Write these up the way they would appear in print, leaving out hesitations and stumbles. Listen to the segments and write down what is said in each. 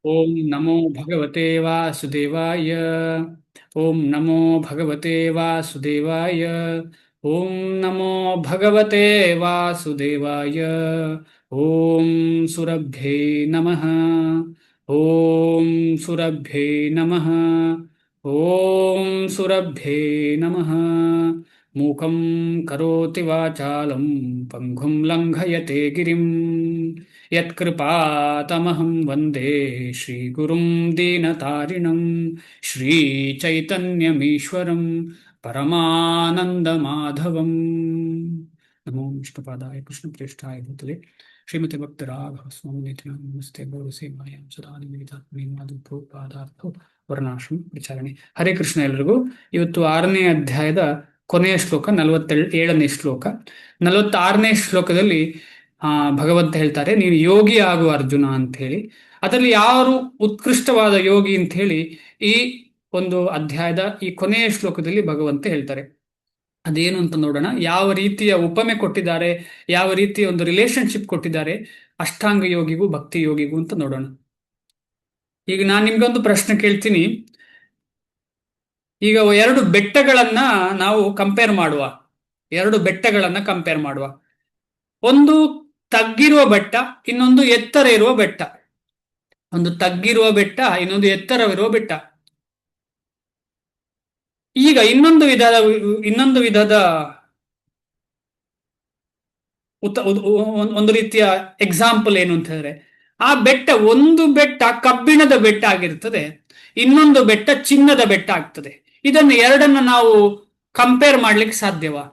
ಓಂ ನಮೋ ಭಗವತೆ ವಾಸುದೇವಾಯ. ಓಂ ನಮೋ ಭಗವತೆ ವಾಸುದೇವಾಯ. ಓಂ ನಮೋ ಭಗವತೆ ವಾಸುದೇವಾಯ. ಓಂ ಸುರಭ್ಯೇ ನಮಃ. ಓಂ ಸುರಭ್ಯೇ ನಮಃ. ಓಂ ಸುರಭ್ಯೇ ನಮಃ. ಮೂಕಂ ಕರೋತಿ ವಾಚಾಲಂ ಪಂಗುಂ ಲಂಘಯತೆ ಗಿರಿಂ ಯತ್ಕೃಪಾತಮಹಂ ವಂದೇ ಶ್ರೀಗುರುಂ ದೀನತಾರಿಣಂ ಶ್ರೀಚೈತನ್ಯಮೀಶ್ವರಂ ಪರಮಾನಂದಮಾಧವಂ. ನಮೋ ವಿಷ್ಣುಪಾದಾಯ ಕೃಷ್ಣಪ್ರೇಷ್ಠಾಯ ಭೂತಲೆ ಶ್ರೀಮತಿ ಭಕ್ತರಾಘವ ಸ್ವಾಮಿನೇತಿ ನಮಸ್ತೆ ಗೌರಸೇವಾಯಾಂ ಸದಾ ನಿವೇದಿತಾತ್ಮೀಯವಾದೋಪಾದಾರ್ಥೋ ವರ್ಣಾಶ್ರಮ ವಿಚಾರಣೆ. ಹರೇ ಕೃಷ್ಣ. ಎಲ್ರಿಗೂ ಇವತ್ತು 6ನೇ ಅಧ್ಯಾಯದ ಕೊನೆಯ ಶ್ಲೋಕ 47ನೇ ಶ್ಲೋಕ. 46ನೇ ಶ್ಲೋಕದಲ್ಲಿ ಭಗವಂತ ಹೇಳ್ತಾರೆ, ನೀನು ಯೋಗಿ ಆಗುವ ಅರ್ಜುನ ಅಂತ ಹೇಳಿ. ಅದರಲ್ಲಿ ಯಾರು ಉತ್ಕೃಷ್ಟವಾದ ಯೋಗಿ ಅಂತ ಹೇಳಿ ಈ ಒಂದು ಅಧ್ಯಾಯದ ಈ ಕೊನೆಯ ಶ್ಲೋಕದಲ್ಲಿ ಭಗವಂತ ಹೇಳ್ತಾರೆ. ಅದೇನು ಅಂತ ನೋಡೋಣ. ಯಾವ ರೀತಿಯ ಉಪಮೆ ಕೊಟ್ಟಿದ್ದಾರೆ, ಯಾವ ರೀತಿಯ ಒಂದು ರಿಲೇಶನ್ಶಿಪ್ ಕೊಟ್ಟಿದ್ದಾರೆ ಅಷ್ಟಾಂಗ ಯೋಗಿಗೂ ಭಕ್ತಿ ಯೋಗಿಗೂ ಅಂತ ನೋಡೋಣ. ಈಗ ನಾನು ನಿಮ್ಗೊಂದು ಪ್ರಶ್ನೆ ಕೇಳ್ತೀನಿ. ಈಗ ಎರಡು ಬೆಟ್ಟಗಳನ್ನ ನಾವು ಕಂಪೇರ್ ಮಾಡುವ. ಒಂದು ತಗ್ಗಿರುವ ಬೆಟ್ಟ, ಇನ್ನೊಂದು ಎತ್ತರ ಇರುವ ಬೆಟ್ಟ. ಒಂದು ತಗ್ಗಿರುವ ಬೆಟ್ಟ, ಇನ್ನೊಂದು ಎತ್ತರವಿರುವ ಬೆಟ್ಟ. ಈಗ ಇನ್ನೊಂದು ವಿಧದ ಒಂದು ರೀತಿಯ ಎಕ್ಸಾಂಪಲ್ ಏನು ಅಂತ ಹೇಳಿದ್ರೆ, ಒಂದು ಬೆಟ್ಟ ಕಬ್ಬಿಣದ ಬೆಟ್ಟ ಆಗಿರ್ತದೆ, ಇನ್ನೊಂದು ಬೆಟ್ಟ ಚಿನ್ನದ ಬೆಟ್ಟ ಆಗ್ತದೆ. ಇದನ್ನು ಎರಡನ್ನ ನಾವು ಕಂಪೇರ್ ಮಾಡ್ಲಿಕ್ಕೆ ಸಾಧ್ಯವಾ?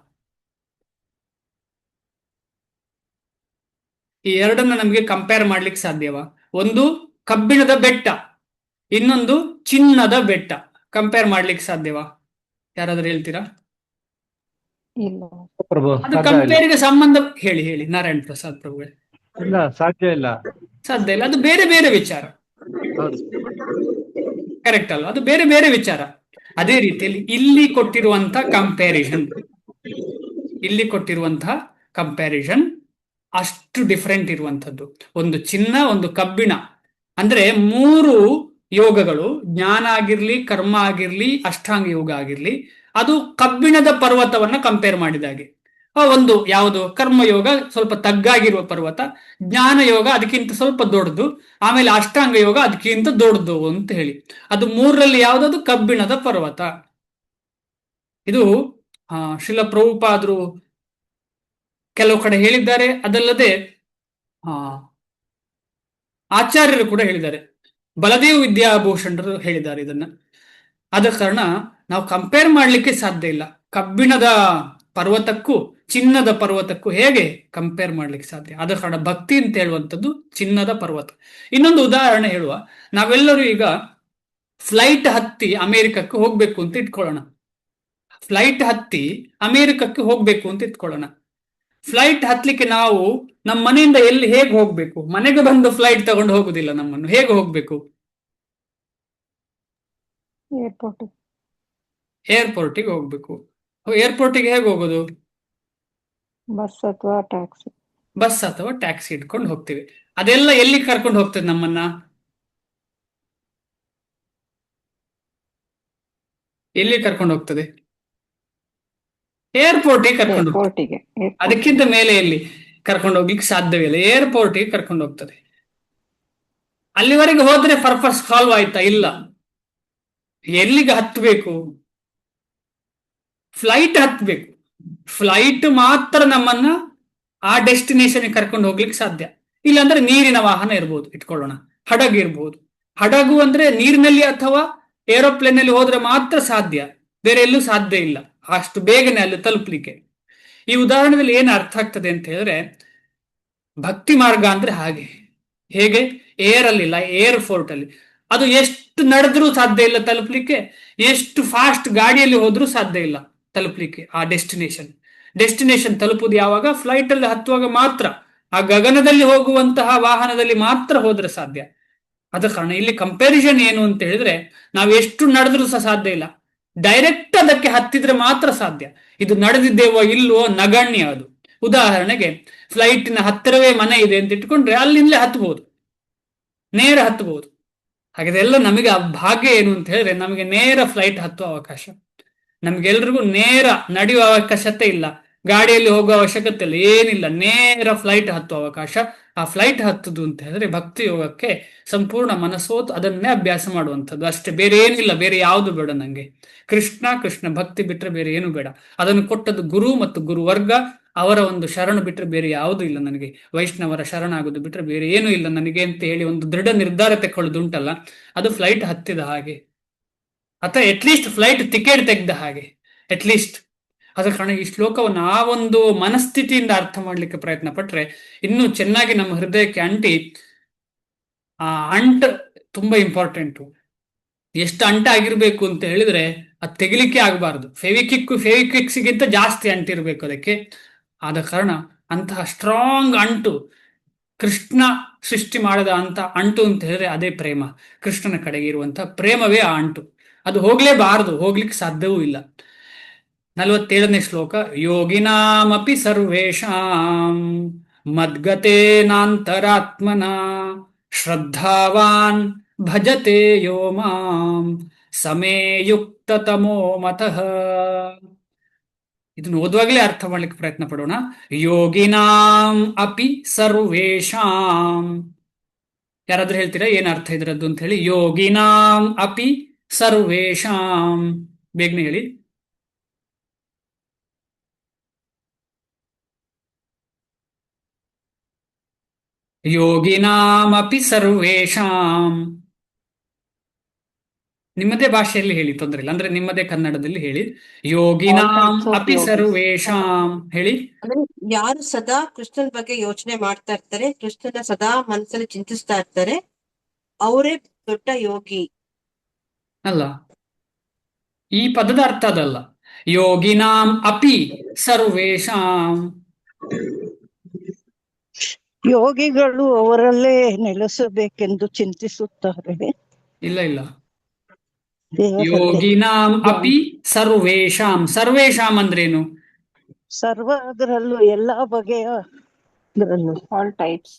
ಈ ಎರಡನ್ನ ನಮಗೆ ಕಂಪೇರ್ ಮಾಡ್ಲಿಕ್ಕೆ ಸಾಧ್ಯವಾ? ಒಂದು ಕಬ್ಬಿಣದ ಬೆಟ್ಟ, ಇನ್ನೊಂದು ಚಿನ್ನದ ಬೆಟ್ಟ. ಕಂಪೇರ್ ಮಾಡ್ಲಿಕ್ಕೆ ಸಾಧ್ಯವಾ? ಯಾರಾದ್ರೂ ಹೇಳ್ತೀರಾ? ಇಲ್ಲ ಪ್ರಭು, ಅದು ಸಾಧ್ಯ ಇಲ್ಲ. ಕಂಪೇರಿಗೆ ಸಂಬಂಧ ಹೇಳಿ ಹೇಳಿ ನಾರಾಯಣ್ ಪ್ರಸಾದ್ ಪ್ರಭುಗಳೇ. ಇಲ್ಲ, ಸಾಧ್ಯ ಇಲ್ಲ. ಸಾಧ್ಯ ಇಲ್ಲ. ಅದು ಬೇರೆ ಬೇರೆ ವಿಚಾರ. ಹೌದು. ಕರೆಕ್ಟ್ ಅಲ್ಲ? ಅದು ಬೇರೆ ಬೇರೆ ವಿಚಾರ. ಅದೇ ರೀತಿಯಲ್ಲಿ ಇಲ್ಲಿ ಕೊಟ್ಟಿರುವಂತಹ ಕಂಪ್ಯಾರಿಸನ್ ಅಷ್ಟು ಡಿಫರೆಂಟ್ ಇರುವಂಥದ್ದು. ಒಂದು ಚಿನ್ನ, ಒಂದು ಕಬ್ಬಿಣ. ಅಂದ್ರೆ 3 ಯೋಗಗಳು, ಜ್ಞಾನ ಆಗಿರ್ಲಿ, ಕರ್ಮ ಆಗಿರ್ಲಿ, ಅಷ್ಟಾಂಗ ಯೋಗ ಆಗಿರ್ಲಿ, ಅದು ಕಬ್ಬಿಣದ ಪರ್ವತವನ್ನ ಕಂಪೇರ್ ಮಾಡಿದಾಗೆ. ಒಂದು ಯಾವುದು ಕರ್ಮಯೋಗ ಸ್ವಲ್ಪ ತಗ್ಗಾಗಿರುವ ಪರ್ವತ, ಜ್ಞಾನ ಯೋಗ ಅದಕ್ಕಿಂತ ಸ್ವಲ್ಪ ದೊಡ್ಡದು, ಆಮೇಲೆ ಅಷ್ಟಾಂಗ ಯೋಗ ಅದಕ್ಕಿಂತ ದೊಡ್ಡದು ಅಂತ ಹೇಳಿ. ಅದು 3ರಲ್ಲಿ ಯಾವುದದು? ಕಬ್ಬಿಣದ ಪರ್ವತ. ಇದು ಶ್ರೀಲ ಪ್ರಭುಪಾದರು ಕೆಲವು ಕಡೆ ಹೇಳಿದ್ದಾರೆ. ಅದಲ್ಲದೆ ಆಚಾರ್ಯರು ಕೂಡ ಹೇಳಿದ್ದಾರೆ. ಬಲದೇವ್ ವಿದ್ಯಾಭೂಷಣರು ಹೇಳಿದ್ದಾರೆ ಇದನ್ನ. ಆದ ಕಾರಣ ನಾವು ಕಂಪೇರ್ ಮಾಡ್ಲಿಕ್ಕೆ ಸಾಧ್ಯ ಇಲ್ಲ. ಕಬ್ಬಿಣದ ಪರ್ವತಕ್ಕೂ ಚಿನ್ನದ ಪರ್ವತಕ್ಕೂ ಹೇಗೆ ಕಂಪೇರ್ ಮಾಡ್ಲಿಕ್ಕೆ ಸಾಧ್ಯ? ಆದ ಕಾರಣ ಭಕ್ತಿ ಅಂತ ಹೇಳುವಂಥದ್ದು ಚಿನ್ನದ ಪರ್ವತ. ಇನ್ನೊಂದು ಉದಾಹರಣೆ ಹೇಳುವ. ನಾವೆಲ್ಲರೂ ಈಗ ಫ್ಲೈಟ್ ಹತ್ತಿ ಅಮೆರಿಕಕ್ಕೆ ಹೋಗ್ಬೇಕು ಅಂತ ಇಟ್ಕೊಳ್ಳೋಣ. ಫ್ಲೈಟ್ ಹತ್ಲಿಕ್ಕೆ ನಾವು ನಮ್ಮ ಮನೆಯಿಂದ ಹೇಗೆ ಹೋಗ್ಬೇಕು? ಮನೆಗೆ ಬಂದು ಫ್ಲೈಟ್ ತಗೊಂಡು ಹೋಗುದಿಲ್ಲ ನಮ್ಮನ್ನು. ಹೇಗೆ ಹೋಗ್ಬೇಕು? ಏರ್ಪೋರ್ಟಿಗೆ ಹೋಗ್ಬೇಕು. ಏರ್ಪೋರ್ಟಿಗೆ ಹೇಗೆ ಹೋಗೋದು? ಬಸ್ ಅಥವಾ ಟ್ಯಾಕ್ಸಿ ಇಟ್ಕೊಂಡು ಹೋಗ್ತೀವಿ. ಅದೆಲ್ಲ ಎಲ್ಲಿ ಕರ್ಕೊಂಡು ಹೋಗ್ತದೆ ನಮ್ಮನ್ನ? ಎಲ್ಲಿ ಕರ್ಕೊಂಡು ಹೋಗ್ತದೆ? ಏರ್ಪೋರ್ಟಿಗೆ ಕರ್ಕೊಂಡು ಹೋಗ್ತದೆ. ಅದಕ್ಕಿಂತ ಮೇಲೆ ಎಲ್ಲಿ ಕರ್ಕೊಂಡು ಹೋಗ್ಲಿಕ್ಕೆ ಸಾಧ್ಯವಿಲ್ಲ. ಏರ್ಪೋರ್ಟಿಗೆ ಕರ್ಕೊಂಡು ಹೋಗ್ತದೆ. ಅಲ್ಲಿವರೆಗೆ ಹೋದ್ರೆ ಪರ್ಪಸ್ ಸಾಲ್ವ್ ಆಯ್ತಾ? ಇಲ್ಲ. ಎಲ್ಲಿಗೆ ಹತ್ತಬೇಕು? ಫ್ಲೈಟ್ ಹತ್ಬೇಕು. ಫ್ಲೈಟ್ ಮಾತ್ರ ನಮ್ಮನ್ನ ಆ ಡೆಸ್ಟಿನೇಷನ್ ಕರ್ಕೊಂಡು ಹೋಗ್ಲಿಕ್ಕೆ ಸಾಧ್ಯ. ಇಲ್ಲಾಂದ್ರೆ ನೀರಿನ ವಾಹನ ಇರ್ಬೋದು, ಇಟ್ಕೊಳ್ಳೋಣ. ಹಡಗು ಇರ್ಬೋದು. ಹಡಗು ಅಂದ್ರೆ ನೀರಿನಲ್ಲಿ ಅಥವಾ ಏರೋಪ್ಲೇನ್ ಅಲ್ಲಿ ಹೋದ್ರೆ ಮಾತ್ರ ಸಾಧ್ಯ, ಬೇರೆ ಎಲ್ಲೂ ಸಾಧ್ಯ ಇಲ್ಲ ಅಷ್ಟು ಬೇಗನೆ ಅಲ್ಲಿ ತಲುಪಲಿಕ್ಕೆ. ಈ ಉದಾಹರಣೆಯಲ್ಲಿ ಏನು ಅರ್ಥ ಆಗ್ತದೆ ಅಂತ ಹೇಳಿದ್ರೆ, ಭಕ್ತಿ ಮಾರ್ಗ ಅಂದ್ರೆ ಹೇಗೆ ಏರ್ ಅಲ್ಲಿಲ್ಲ, ಏರ್ಪೋರ್ಟ್ ಅಲ್ಲಿ ಅದು ಎಷ್ಟು ನಡೆದ್ರೂ ಸಾಧ್ಯ ಇಲ್ಲ ತಲುಪಲಿಕ್ಕೆ, ಎಷ್ಟು ಫಾಸ್ಟ್ ಗಾಡಿಯಲ್ಲಿ ಹೋದ್ರೂ ಸಾಧ್ಯ ಇಲ್ಲ ತಲುಪಲಿಕ್ಕೆ ಆ ಡೆಸ್ಟಿನೇಷನ್ ತಲುಪುದು ಯಾವಾಗ? ಫ್ಲೈಟ್ ಅಲ್ಲಿ ಹತ್ತುವಾಗ ಮಾತ್ರ, ಆ ಗಗನದಲ್ಲಿ ಹೋಗುವಂತಹ ವಾಹನದಲ್ಲಿ ಮಾತ್ರ ಹೋದ್ರೆ ಸಾಧ್ಯ. ಆದ ಕಾರಣ ಇಲ್ಲಿ ಕಂಪ್ಯಾರಿಸನ್ ಏನು ಅಂತ ಹೇಳಿದ್ರೆ, ನಾವು ಎಷ್ಟು ನಡೆದ್ರೂ ಸಹ ಸಾಧ್ಯ ಇಲ್ಲ. ಡೈರೆಕ್ಟ್ ಅದಕ್ಕೆ ಹತ್ತಿದ್ರೆ ಮಾತ್ರ ಸಾಧ್ಯ. ಇದು ನಡೆದಿದ್ದೇವೋ ಇಲ್ವೋ ನಗಣ್ಯ. ಅದು ಉದಾಹರಣೆಗೆ ಫ್ಲೈಟಿನ ಹತ್ತಿರವೇ ಮನೆ ಇದೆ ಅಂತ ಇಟ್ಕೊಂಡ್ರೆ ಅಲ್ಲಿಂದಲೇ ಹತ್ತಬಹುದು, ನೇರ ಹತ್ತಬಹುದು. ಹಾಗಾದೆಲ್ಲ ನಮಗೆ ಆ ಭಾಗ್ಯ ಏನು ಅಂತ ಹೇಳಿದ್ರೆ ನಮಗೆ ನೇರ ಫ್ಲೈಟ್ ಹತ್ತುವ ಅವಕಾಶ. ನಮ್ಗೆಲ್ರಿಗೂ ನೇರ ನಡೆಯುವ ಅವಕಾಶತೆ ಇಲ್ಲ, ಗಾಡಿಯಲ್ಲಿ ಹೋಗುವ ಅವಶ್ಯಕತೆ ಇಲ್ಲ, ಏನಿಲ್ಲ, ನೇರ ಫ್ಲೈಟ್ ಹತ್ತುವ ಅವಕಾಶ. ಆ ಫ್ಲೈಟ್ ಹತ್ತುದು ಅಂತ ಹೇಳಿದ್ರೆ ಭಕ್ತಿ ಯೋಗಕ್ಕೆ ಸಂಪೂರ್ಣ ಮನಸ್ಸೋತು ಅದನ್ನೇ ಅಭ್ಯಾಸ ಮಾಡುವಂಥದ್ದು ಅಷ್ಟೇ, ಬೇರೆ ಏನಿಲ್ಲ, ಬೇರೆ ಯಾವುದು ಬೇಡ ನಂಗೆ. ಕೃಷ್ಣ ಕೃಷ್ಣ ಭಕ್ತಿ ಬಿಟ್ರೆ ಬೇರೆ ಏನು ಬೇಡ. ಅದನ್ನು ಕೊಟ್ಟದ್ದು ಗುರು ಮತ್ತು ಗುರುವರ್ಗ, ಅವರ ಒಂದು ಶರಣು ಬಿಟ್ರೆ ಬೇರೆ ಯಾವುದೂ ಇಲ್ಲ ನನಗೆ, ವೈಷ್ಣವರ ಶರಣಾಗೋದು ಬಿಟ್ರೆ ಬೇರೆ ಏನೂ ಇಲ್ಲ ನನಗೆ ಅಂತ ಹೇಳಿ ಒಂದು ದೃಢ ನಿರ್ಧಾರ ತೆಕ್ಕೊಳ್ಳೋದುಂಟಲ್ಲ, ಅದು ಫ್ಲೈಟ್ ಹತ್ತಿದ ಹಾಗೆ, ಅಥವಾ ಅಟ್ಲೀಸ್ಟ್ ಫ್ಲೈಟ್ ಟಿಕೆಟ್ ತೆಗೆದ ಹಾಗೆ, ಅಟ್ಲೀಸ್ಟ್. ಅದ ಕಾರಣ ಈ ಶ್ಲೋಕವನ್ನು ಆ ಒಂದು ಮನಸ್ಥಿತಿಯಿಂದ ಅರ್ಥ ಮಾಡ್ಲಿಕ್ಕೆ ಪ್ರಯತ್ನ ಪಟ್ರೆ ಇನ್ನೂ ಚೆನ್ನಾಗಿ ನಮ್ಮ ಹೃದಯಕ್ಕೆ ಅಂಟಿ. ಆ ಅಂಟ್ ತುಂಬಾ ಇಂಪಾರ್ಟೆಂಟು. ಎಷ್ಟು ಅಂಟ ಆಗಿರ್ಬೇಕು ಅಂತ ಹೇಳಿದ್ರೆ ಅದು ತೆಗಿಲಿಕ್ಕೆ ಆಗಬಾರ್ದು. ಫೆವಿಕ್ವಿಕ್ಸ್ಗಿಂತ ಜಾಸ್ತಿ ಅಂಟಿರ್ಬೇಕು ಅದಕ್ಕೆ. ಆದ ಕಾರಣ ಅಂತಹ ಸ್ಟ್ರಾಂಗ್ ಅಂಟು, ಕೃಷ್ಣ ಸೃಷ್ಟಿ ಮಾಡದ ಅಂತ ಅಂಟು ಅಂತ ಹೇಳಿದ್ರೆ ಅದೇ ಪ್ರೇಮ. ಕೃಷ್ಣನ ಕಡೆಗೆ ಇರುವಂತಹ ಪ್ರೇಮವೇ ಆ ಅಂಟು. ಅದು ಹೋಗ್ಲೇಬಾರದು, ಹೋಗ್ಲಿಕ್ಕೆ ಸಾಧ್ಯವೂ ಇಲ್ಲ. 47ನೇ ಶ್ಲೋಕ. ಯೋಗಿನಾಮಪಿ ಸರ್ವೇಷಾಂ ಮದ್ಗತೇನಾಂತರಾತ್ಮನ ಶ್ರದ್ಧಾವಾನ್ ಭಜತೆ ಯೋ ಮಾಂ ಸಮೇ ಯುಕ್ತತಮೋ ಮತಃ. ಇದನ್ನು ಓದುವಾಗಲೇ ಅರ್ಥ ಮಾಡ್ಲಿಕ್ಕೆ ಪ್ರಯತ್ನ ಪಡೋಣ. ಯೋಗಿನಾಂ ಅಪಿ ಸರ್ವೇಷಾಂ, ಯಾರಾದ್ರೂ ಹೇಳ್ತೀರಾ ಏನ್ ಅರ್ಥ ಇದ್ರದ್ದು ಅಂತ ಹೇಳಿ? ಯೋಗಿನಾಂ ಅಪಿ ಸರ್ವೇಷಾಂ, ಬೇಗನೆ ಹೇಳಿ. ಯೋಗಿನಾಮಪಿ ಸರ್ವೇಷಾಂ, ನಿಮ್ಮದೇ ಭಾಷೆಯಲ್ಲಿ ಹೇಳಿ, ತೊಂದರೆ ಇಲ್ಲ, ಅಂದ್ರೆ ನಿಮ್ಮದೇ ಕನ್ನಡದಲ್ಲಿ ಹೇಳಿ. ಯೋಗಿನಾಂ ಅಪಿ ಸರ್ವೇಷಾಂ ಹೇಳಿ. ಅಂದ್ರೆ ಯಾರು ಸದಾ ಕೃಷ್ಣನ ಬಗ್ಗೆ ಯೋಚನೆ ಮಾಡ್ತಾ ಇರ್ತಾರೆ, ಕೃಷ್ಣನ ಸದಾ ಮನಸ್ಸಲ್ಲಿ ಚಿಂತಿಸ್ತಾ ಇರ್ತಾರೆ, ಅವರೇ ದೊಡ್ಡ ಯೋಗಿ ಅಲ್ಲ, ಈ ಪದದ ಅರ್ಥ ಅದಲ್ಲ. ಯೋಗಿನಾಂ ಅಪಿ ಸರ್ವೇಷಾಂ, ಯೋಗಿಗಳು ಅವರಲ್ಲೇ ನೆಲೆಸಬೇಕೆಂದು ಚಿಂತಿಸುತ್ತಾರೆ. ಇಲ್ಲ ಇಲ್ಲ, ಯೋಗಿನಾಂ ಅಪಿ ಸರ್ವೇಷಾಂ. ಸರ್ವೇಷಾಂ ಅಂದ್ರೇನು? ಸರ್ವ ಅದರಲ್ಲೂ ಎಲ್ಲಾ ಬಗೆಯ ಆಲ್ ಟೈಪ್ಸ್.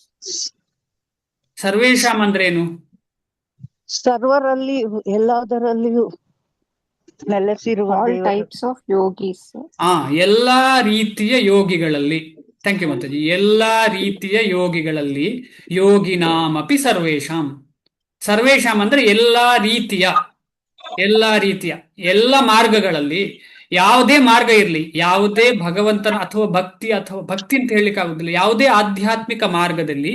ಸರ್ವೇಷಾಂ ಅಂದ್ರೇನು? ಸರ್ವರಲ್ಲಿಯೂ ಎಲ್ಲದರಲ್ಲಿಯೂ ನೆಲೆಸಿರುವ ಆಲ್ ದೇವರು. Types of yogis. ಎಲ್ಲಾ ರೀತಿಯ ಯೋಗಿಗಳಲ್ಲಿ. Thank you Mataji. ಎಲ್ಲಾ ರೀತಿಯ ಯೋಗಿಗಳಲ್ಲಿ ಯೋಗಿನಾಮಪಿ ಸರ್ವೇಷಾಂ. ಸರ್ವೇಷಾಂ ಅಂದ್ರೆ ಎಲ್ಲಾ ರೀತಿಯ ಎಲ್ಲ ಮಾರ್ಗಗಳಲ್ಲಿ, ಯಾವುದೇ ಮಾರ್ಗ ಇರಲಿ, ಯಾವುದೇ ಭಗವಂತನ ಅಥವಾ ಭಕ್ತಿ ಅಂತ ಹೇಳಲಿಕ್ಕೆ ಆಗುದಿಲ್ಲ, ಯಾವುದೇ ಆಧ್ಯಾತ್ಮಿಕ ಮಾರ್ಗದಲ್ಲಿ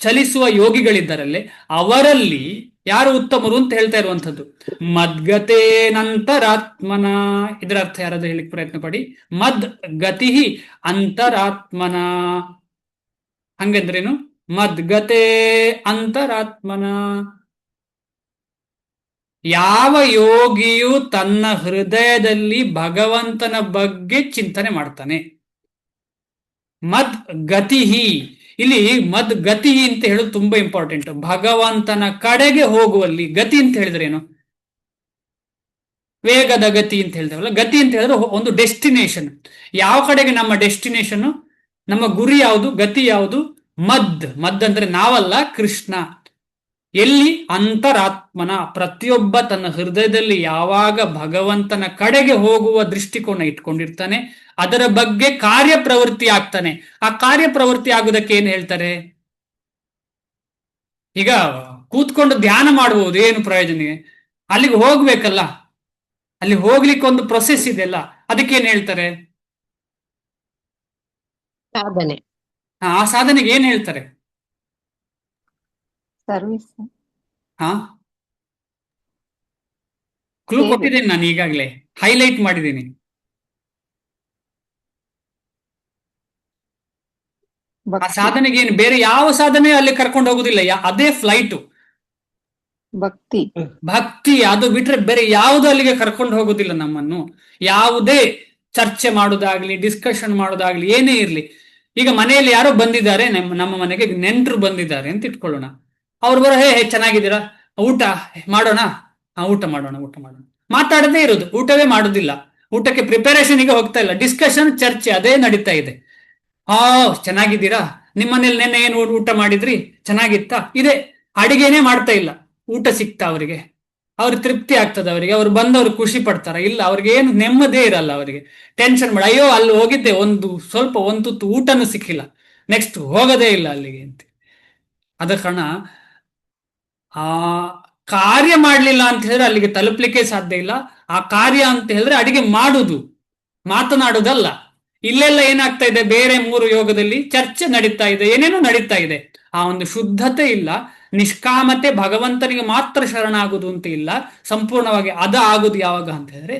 ಚಲಿಸುವ ಯೋಗಿಗಳಿದ್ದರಲ್ಲೇ ಅವರಲ್ಲಿ ಯಾರು ಉತ್ತಮರು ಅಂತ ಹೇಳ್ತಾ ಇರುವಂಥದ್ದು. ಮದ್ಗತೇನಂತರಾತ್ಮನ, ಇದರ ಅರ್ಥ ಯಾರಾದ್ರೂ ಹೇಳಿಕ್ ಪ್ರಯತ್ನ ಪಡಿ. ಮದ್ ಗತಿ ಅಂತರಾತ್ಮನ ಹಂಗಂದ್ರೇನು? ಮದ್ಗತೆ ಅಂತರಾತ್ಮನ, ಯಾವ ಯೋಗಿಯು ತನ್ನ ಹೃದಯದಲ್ಲಿ ಭಗವಂತನ ಬಗ್ಗೆ ಚಿಂತನೆ ಮಾಡ್ತಾನೆ. ಮದ್ ಗತಿಹಿ, ಇಲ್ಲಿ ಮದ್ ಗತಿ ಅಂತ ಹೇಳೋದು ತುಂಬಾ ಇಂಪಾರ್ಟೆಂಟ್. ಭಗವಂತನ ಕಡೆಗೆ ಹೋಗುವಲ್ಲಿ. ಗತಿ ಅಂತ ಹೇಳಿದ್ರೆ ಏನು? ವೇಗದ ಗತಿ ಅಂತ ಹೇಳ್ತೇವಲ್ಲ. ಗತಿ ಅಂತ ಹೇಳಿದ್ರೆ ಒಂದು ಡೆಸ್ಟಿನೇಷನ್. ಯಾವ ಕಡೆಗೆ ನಮ್ಮ ಡೆಸ್ಟಿನೇಷನ್, ನಮ್ಮ ಗುರಿ ಯಾವುದು, ಗತಿ ಯಾವುದು? ಮದ್ ಅಂದ್ರೆ ನಾವಲ್ಲ, ಕೃಷ್ಣ. ಎಲ್ಲಿ? ಅಂತರಾತ್ಮನ, ಪ್ರತಿಯೊಬ್ಬ ತನ್ನ ಹೃದಯದಲ್ಲಿ ಯಾವಾಗ ಭಗವಂತನ ಕಡೆಗೆ ಹೋಗುವ ದೃಷ್ಟಿಕೋನ ಇಟ್ಕೊಂಡಿರ್ತಾನೆ, ಅದರ ಬಗ್ಗೆ ಕಾರ್ಯಪ್ರವೃತ್ತಿ ಆಗ್ತಾನೆ. ಆ ಕಾರ್ಯಪ್ರವೃತ್ತಿ ಆಗುವುದಕ್ಕೆ ಏನ್ ಹೇಳ್ತಾರೆ? ಈಗ ಕೂತ್ಕೊಂಡು ಧ್ಯಾನ ಮಾಡುವುದು ಏನು ಪ್ರಯೋಜನ? ಅಲ್ಲಿಗೆ ಹೋಗ್ಬೇಕಲ್ಲ, ಅಲ್ಲಿ ಹೋಗ್ಲಿಕ್ಕೆ ಒಂದು ಪ್ರೊಸೆಸ್ ಇದೆಯಲ್ಲ, ಅದಕ್ಕೇನ್ ಹೇಳ್ತಾರೆ? ಸಾಧನೆ. ಆ ಸಾಧನೆಗೆ ಏನ್ ಹೇಳ್ತಾರೆ? ಸರ್ವಿಸ್. ಕ್ಲೂ ಕೊಟ್ಟಿದ್ದೇನೆ ನಾನು, ಈಗಾಗಲೇ ಹೈಲೈಟ್ ಮಾಡಿದ್ದೀನಿ. ಆ ಸಾಧನೆಗೆ ಏನು ಬೇರೆ ಯಾವ ಸಾಧನೆ ಅಲ್ಲಿ ಕರ್ಕೊಂಡು ಹೋಗುದಿಲ್ಲ, ಅದೇ ಫ್ಲೈಟು. ಭಕ್ತಿ ಅದು ಬಿಟ್ರೆ ಬೇರೆ ಯಾವುದು ಅಲ್ಲಿಗೆ ಕರ್ಕೊಂಡು ಹೋಗುದಿಲ್ಲ ನಮ್ಮನ್ನು. ಯಾವುದೇ ಚರ್ಚೆ ಮಾಡೋದಾಗ್ಲಿ, ಡಿಸ್ಕಷನ್ ಮಾಡೋದಾಗ್ಲಿ, ಏನೇ ಇರ್ಲಿ. ಈಗ ಮನೆಯಲ್ಲಿ ಯಾರೋ ಬಂದಿದ್ದಾರೆ, ನಮ್ಮ ಮನೆಗೆ ನೆಂಟರು ಬಂದಿದ್ದಾರೆ ಅಂತ ಇಟ್ಕೊಳ್ಳೋಣ. ಅವ್ರು ಬರೋ, ಹೇ ಚೆನ್ನಾಗಿದ್ದೀರಾ, ಊಟ ಮಾಡೋಣ, ಊಟ ಮಾಡೋಣ ಮಾತಾಡದೇ ಇರೋದು, ಊಟವೇ ಮಾಡೋದಿಲ್ಲ. ಊಟಕ್ಕೆ ಪ್ರಿಪರೇಷನ್ಗೆ ಹೋಗ್ತಾ ಇಲ್ಲ, ಡಿಸ್ಕಷನ್, ಚರ್ಚೆ ಅದೇ ನಡೀತಾ ಇದೆ. ಚೆನ್ನಾಗಿದ್ದೀರಾ, ನಿಮ್ಮನೇಲಿ ನೆನ್ನೆ ಏನು ಊಟ ಮಾಡಿದ್ರಿ, ಚೆನ್ನಾಗಿತ್ತಾ, ಇದೆ. ಅಡಿಗೆನೇ ಮಾಡ್ತಾ ಇಲ್ಲ, ಊಟ ಸಿಗ್ತಾ ಅವರಿಗೆ, ಅವ್ರ ತೃಪ್ತಿ ಆಗ್ತದೆ ಅವರಿಗೆ, ಅವ್ರು ಬಂದವರು ಖುಷಿ ಪಡ್ತಾರ? ಇಲ್ಲ, ಅವ್ರಿಗೆ ಏನು ನೆಮ್ಮದೇ ಇರಲ್ಲ. ಅವರಿಗೆ ಟೆನ್ಷನ್ ಮಾಡಿ, ಅಯ್ಯೋ ಅಲ್ಲಿ ಹೋಗಿದ್ದೆ, ಸ್ವಲ್ಪ ಒಂದು ತುತ್ತು ಊಟನೂ ಸಿಕ್ಕಿಲ್ಲ, ನೆಕ್ಸ್ಟ್ ಹೋಗೋದೇ ಇಲ್ಲ ಅಲ್ಲಿಗೆ ಅಂತ. ಅದ ಕಾರಣ ಆ ಕಾರ್ಯ ಮಾಡ್ಲಿಲ್ಲ ಅಂತ ಹೇಳಿದ್ರೆ ಅಲ್ಲಿಗೆ ತಲುಪಲಿಕ್ಕೆ ಸಾಧ್ಯ ಇಲ್ಲ. ಆ ಕಾರ್ಯ ಅಂತ ಹೇಳಿದ್ರೆ ಅಡಿಗೆ ಮಾಡುದು, ಮಾತನಾಡುವುದಲ್ಲ. ಇಲ್ಲೆಲ್ಲ ಏನಾಗ್ತಾ ಇದೆ, ಬೇರೆ 3 ಯೋಗದಲ್ಲಿ ಚರ್ಚೆ ನಡೀತಾ ಇದೆ, ಏನೇನೋ ನಡೀತಾ ಇದೆ. ಆ ಒಂದು ಶುದ್ಧತೆ ಇಲ್ಲ, ನಿಷ್ಕಾಮತೆ, ಭಗವಂತನಿಗೆ ಮಾತ್ರ ಶರಣಾಗುದು ಅಂತ ಇಲ್ಲ. ಸಂಪೂರ್ಣವಾಗಿ ಅದ ಆಗುದು ಯಾವಾಗ ಅಂತ ಹೇಳಿದ್ರೆ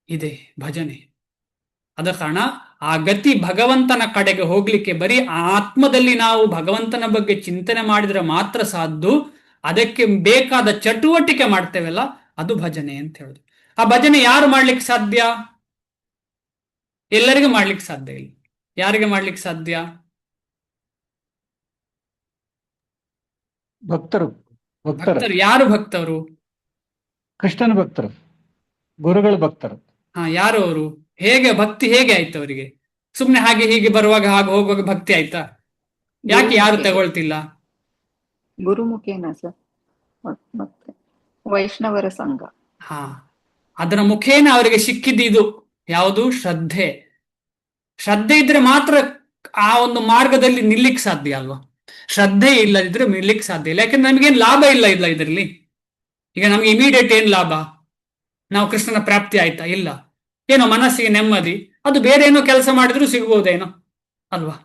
ಇದೆ ಭಜನೆ. ಅದ ಕಾರಣ ಆ ಗತಿ ಭಗವಂತನ ಕಡೆಗೆ ಹೋಗ್ಲಿಕ್ಕೆ ಬರೀ ಆತ್ಮದಲ್ಲಿ ನಾವು ಭಗವಂತನ ಬಗ್ಗೆ ಚಿಂತನೆ ಮಾಡಿದ್ರೆ ಮಾತ್ರ ಸಾಧ್ಯ. ಅದಕ್ಕೆ ಬೇಕಾದ ಚಟುವಟಿಕೆ ಮಾಡ್ತೇವಲ್ಲ, ಅದು ಭಜನೆ ಅಂತ ಹೇಳುದು. ಆ ಭಜನೆ ಯಾರು ಮಾಡ್ಲಿಕ್ಕೆ ಸಾಧ್ಯ? ಎಲ್ಲರಿಗೂ ಮಾಡ್ಲಿಕ್ಕೆ ಸಾಧ್ಯ ಇಲ್ಲ. ಯಾರಿಗೆ ಮಾಡ್ಲಿಕ್ಕೆ ಸಾಧ್ಯ? ಭಕ್ತರು. ಭಕ್ತರು. ಯಾರು ಭಕ್ತರು? ಕೃಷ್ಣನ ಭಕ್ತರು, ಗುರುಗಳ ಭಕ್ತರು. ಯಾರು ಅವರು? ಹೇಗೆ ಭಕ್ತಿ ಹೇಗೆ ಆಯ್ತು ಅವರಿಗೆ? ಸುಮ್ನೆ ಹಾಗೆ ಹೀಗೆ ಬರುವಾಗ ಹಾಗೆ ಹೋಗುವಾಗ ಭಕ್ತಿ ಆಯ್ತಾ? ಯಾಕೆ ಯಾರು ತಗೊಳ್ತಿಲ್ಲ? ಗುರುಮುಖೇನ ಸರ್, ಮತ್ತೆ ವೈಷ್ಣವರ ಸಂಘ. ಅದರ ಮುಖೇನ ಅವರಿಗೆ ಸಿಕ್ಕಿದ್ದು ಇದು ಯಾವುದು? ಶ್ರದ್ಧೆ. ಶ್ರದ್ಧೆ ಇದ್ರೆ ಮಾತ್ರ ಆ ಒಂದು ಮಾರ್ಗದಲ್ಲಿ ನಿಲ್ಲಿಕ್ ಸಾಧ್ಯ ಅಲ್ವಾ? ಶ್ರದ್ಧೆ ಇಲ್ಲದಿದ್ರೆ ನಿಲ್ಲಿಕ್ ಸಾಧ್ಯ ಇಲ್ಲ. ಯಾಕಂದ್ರೆ ನಮಗೇನು ಲಾಭ ಇಲ್ಲ ಇದರಲ್ಲಿ. ಈಗ ನಮ್ಗೆ ಇಮಿಡಿಯೇಟ್ ಏನ್ ಲಾಭ? ನಾವು ಕೃಷ್ಣನ ಪ್ರಾಪ್ತಿ ಆಯ್ತಾ? ಇಲ್ಲ. ಏನೋ ಮನಸ್ಸಿಗೆ ನೆಮ್ಮದಿ, ಅದು ಬೇರೆ ಏನೋ ಕೆಲಸ ಮಾಡಿದ್ರು ಸಿಗ್ಬೋದೇನೋ ಅಲ್ವಾ?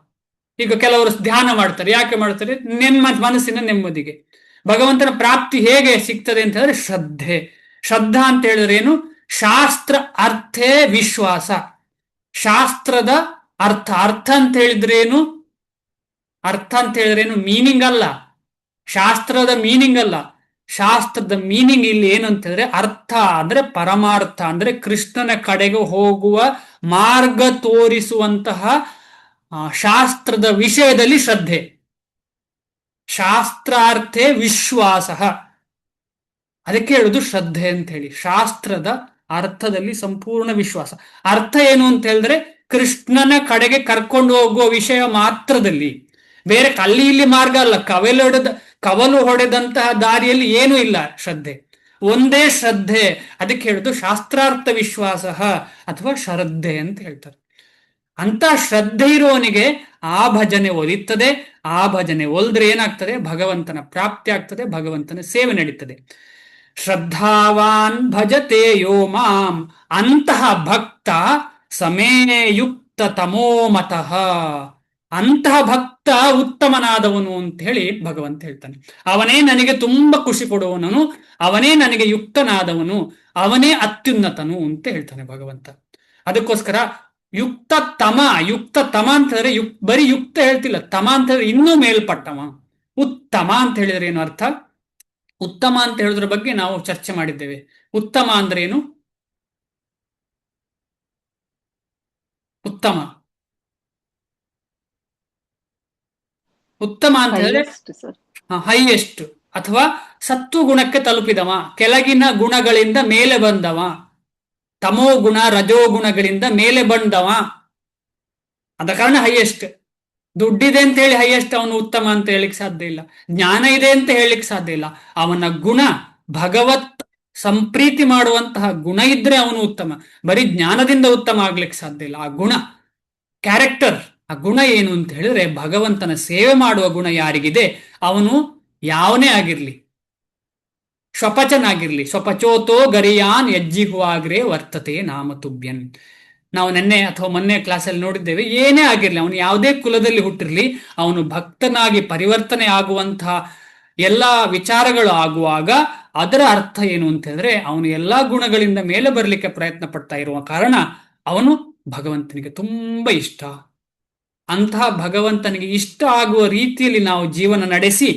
ಈಗ ಕೆಲವರು ಧ್ಯಾನ ಮಾಡ್ತಾರೆ, ಯಾಕೆ ಮಾಡ್ತಾರೆ? ಮನಸ್ಸಿನ ನೆಮ್ಮದಿಗೆ. ಭಗವಂತನ ಪ್ರಾಪ್ತಿ ಹೇಗೆ ಸಿಗ್ತದೆ ಅಂತ ಹೇಳಿದ್ರೆ ಶ್ರದ್ಧೆ. ಶ್ರದ್ಧಾ ಅಂತ ಹೇಳಿದ್ರೆ ಏನು? ಶಾಸ್ತ್ರ ಅರ್ಥೇ ವಿಶ್ವಾಸ. ಶಾಸ್ತ್ರದ ಅರ್ಥ. ಅರ್ಥ ಅಂತ ಹೇಳಿದ್ರೇನು? ಅರ್ಥ ಅಂತ ಹೇಳಿದ್ರೇನು? ಮೀನಿಂಗ್ ಅಲ್ಲ, ಶಾಸ್ತ್ರದ ಮೀನಿಂಗ್ ಅಲ್ಲ. ಶಾಸ್ತ್ರದ ಮೀನಿಂಗ್ ಇಲ್ಲಿ ಏನು ಅಂತ ಹೇಳಿದ್ರೆ ಅರ್ಥ ಅಂದ್ರೆ ಪರಮಾರ್ಥ, ಅಂದ್ರೆ ಕೃಷ್ಣನ ಕಡೆಗೆ ಹೋಗುವ ಮಾರ್ಗ ತೋರಿಸುವಂತಹ ಶಾಸ್ತ್ರದ ವಿಷಯದಲ್ಲಿ ಶ್ರದ್ಧೆ. ಶಾಸ್ತ್ರಾರ್ಥೇ ವಿಶ್ವಾಸ, ಅದಕ್ಕೆ ಹೇಳುದು ಶ್ರದ್ಧೆ ಅಂತ ಹೇಳಿ. ಶಾಸ್ತ್ರದ ಅರ್ಥದಲ್ಲಿ ಸಂಪೂರ್ಣ ವಿಶ್ವಾಸ. ಅರ್ಥ ಏನು ಅಂತ ಹೇಳಿದ್ರೆ ಕೃಷ್ಣನ ಕಡೆಗೆ ಕರ್ಕೊಂಡು ಹೋಗುವ ವಿಷಯ ಮಾತ್ರದಲ್ಲಿ, ಬೇರೆ ಅಲ್ಲಿ ಇಲ್ಲಿ ಮಾರ್ಗ ಅಲ್ಲ. ಕವಲು ಹೊಡೆದಂತಹ ದಾರಿಯಲ್ಲಿ ಏನೂ ಇಲ್ಲ ಶ್ರದ್ಧೆ, ಒಂದೇ ಶ್ರದ್ಧೆ. ಅದಕ್ಕೆ ಹೇಳುದು ಶಾಸ್ತ್ರಾರ್ಥ ವಿಶ್ವಾಸ ಅಥವಾ ಶ್ರದ್ಧೆ ಅಂತ ಹೇಳ್ತಾರೆ. ಅಂತ ಶ್ರದ್ಧೆ ಇರುವವನಿಗೆ ಆ ಭಜನೆ ಒಲಿಯುತ್ತದೆ. ಆ ಭಜನೆ ಒಲ್ದ್ರೆ ಏನಾಗ್ತದೆ? ಭಗವಂತನ ಪ್ರಾಪ್ತಿ ಆಗ್ತದೆ, ಭಗವಂತನ ಸೇವೆ ನಡೀತದೆ. ಶ್ರದ್ಧಾವಾನ್ ಭಜತೆ ಯೋ ಮಾಂ, ಅಂತಹ ಭಕ್ತ ಸಮೇಯುಕ್ತ ತಮೋಮತಃ. ಅಂತಹ ಭಕ್ತ ಉತ್ತಮನಾದವನು ಅಂತ ಹೇಳಿ ಭಗವಂತ ಹೇಳ್ತಾನೆ. ಅವನೇ ನನಗೆ ತುಂಬಾ ಖುಷಿ ಕೊಡುವವನು, ಅವನೇ ನನಗೆ ಯುಕ್ತನಾದವನು, ಅವನೇ ಅತ್ಯುನ್ನತನು ಅಂತ ಹೇಳ್ತಾನೆ ಭಗವಂತ. ಅದಕ್ಕೋಸ್ಕರ ಯುಕ್ತ ತಮ ಅಂತ ಹೇಳಿದ್ರೆ ಬರೀ ಯುಕ್ತ ಹೇಳ್ತಿಲ್ಲ, ತಮ ಅಂತ ಹೇಳಿದ್ರೆ ಇನ್ನೂ ಮೇಲ್ಪಟ್ಟವ. ಉತ್ತಮ ಅಂತ ಹೇಳಿದ್ರೆ ಏನು ಅರ್ಥ? ಉತ್ತಮ ಅಂತ ಹೇಳೋದ್ರ ಬಗ್ಗೆ ನಾವು ಚರ್ಚೆ ಮಾಡಿದ್ದೇವೆ. ಉತ್ತಮ ಅಂದ್ರೆ ಏನು? ಉತ್ತಮ ಅಂತ ಹೇಳಿದ್ರೆ ಹೈಯೆಸ್ಟ್ ಅಥವಾ ಸತ್ವ ಗುಣಕ್ಕೆ ತಲುಪಿದವ, ಕೆಳಗಿನ ಗುಣಗಳಿಂದ ಮೇಲೆ ಬಂದವ, ತಮೋ ಗುಣ ರಜೋ ಗುಣಗಳಿಂದ ಮೇಲೆ ಬಂದವ. ಅದ ಕಾರಣ ಹೈಯೆಸ್ಟ್. ದುಡ್ಡಿದೆ ಅಂತ ಹೇಳಿ ಹೈಯೆಸ್ಟ್ ಅವನು ಉತ್ತಮ ಅಂತ ಹೇಳಿಕ್ ಸಾಧ್ಯ ಇಲ್ಲ. ಜ್ಞಾನ ಇದೆ ಅಂತ ಹೇಳಿಕ್ ಸಾಧ್ಯ ಇಲ್ಲ. ಅವನ ಗುಣ ಭಗವತ್ ಸಂಪ್ರೀತಿ ಮಾಡುವಂತಹ ಗುಣ ಇದ್ರೆ ಅವನು ಉತ್ತಮ. ಬರೀ ಜ್ಞಾನದಿಂದ ಉತ್ತಮ ಆಗ್ಲಿಕ್ಕೆ ಸಾಧ್ಯ ಇಲ್ಲ. ಆ ಗುಣ, ಕ್ಯಾರೆಕ್ಟರ್, ಆ ಗುಣ ಏನು ಅಂತ ಹೇಳಿದ್ರೆ ಭಗವಂತನ ಸೇವೆ ಮಾಡುವ ಗುಣ ಯಾರಿಗಿದೆ ಅವನು ಯಾವನೇ ಆಗಿರ್ಲಿ, ಶ್ವಪಚನಾಗಿರ್ಲಿ, ಸ್ವಪಚೋತೋ ಗರಿಯಾನ್ ಯಜ್ಜಿಹುವಾಗ್ರೆ ವರ್ತತೆ ನಾಮ ತುಭ್ಯನ್. ನಾವು ನೆನ್ನೆ ಅಥವಾ ಮೊನ್ನೆ ಕ್ಲಾಸಲ್ಲಿ ನೋಡಿದ್ದೇವೆ. ಏನೇ ಆಗಿರ್ಲಿ, ಅವನು ಯಾವುದೇ ಕುಲದಲ್ಲಿ ಹುಟ್ಟಿರ್ಲಿ, ಅವನು ಭಕ್ತನಾಗಿ ಪರಿವರ್ತನೆ ಆಗುವಂತಹ ಎಲ್ಲಾ ವಿಚಾರಗಳು ಆಗುವಾಗ ಅದರ ಅರ್ಥ ಏನು ಅಂತ ಹೇಳಿದ್ರೆ ಅವನು ಎಲ್ಲಾ ಗುಣಗಳಿಂದ ಮೇಲೆ ಬರಲಿಕ್ಕೆ ಪ್ರಯತ್ನ ಪಡ್ತಾ ಇರುವ ಕಾರಣ ಅವನು ಭಗವಂತನಿಗೆ ತುಂಬಾ ಇಷ್ಟ. ಅಂತಹ ಭಗವಂತನಿಗೆ ಇಷ್ಟ ಆಗುವ ರೀತಿಯಲ್ಲಿ ನಾವು ಜೀವನ ನಡೆಸಿ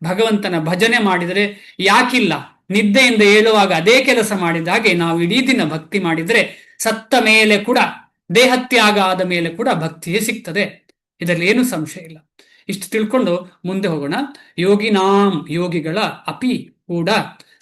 ಭಗವಂತನ ಭಜನೆ ಮಾಡಿದರೆ ಯಾಕಿಲ್ಲ? ನಿದ್ದೆಯಿಂದ ಏಳುವಾಗ ಅದೇ ಕೆಲಸ ಮಾಡಿದ ಹಾಗೆ ನಾವು ಇಡೀ ದಿನ ಭಕ್ತಿ ಮಾಡಿದರೆ ಸತ್ತ ಮೇಲೆ ಕೂಡ, ದೇಹತ್ಯಾಗ ಆದ ಮೇಲೆ ಕೂಡ ಭಕ್ತಿಯೇ ಸಿಗ್ತದೆ. ಇದರಲ್ಲಿ ಏನು ಸಂಶಯ ಇಲ್ಲ. ಇಷ್ಟು ತಿಳ್ಕೊಂಡು ಮುಂದೆ ಹೋಗೋಣ. ಯೋಗಿನಾಂ, ಯೋಗಿಗಳ, ಅಪಿ ಕೂಡ,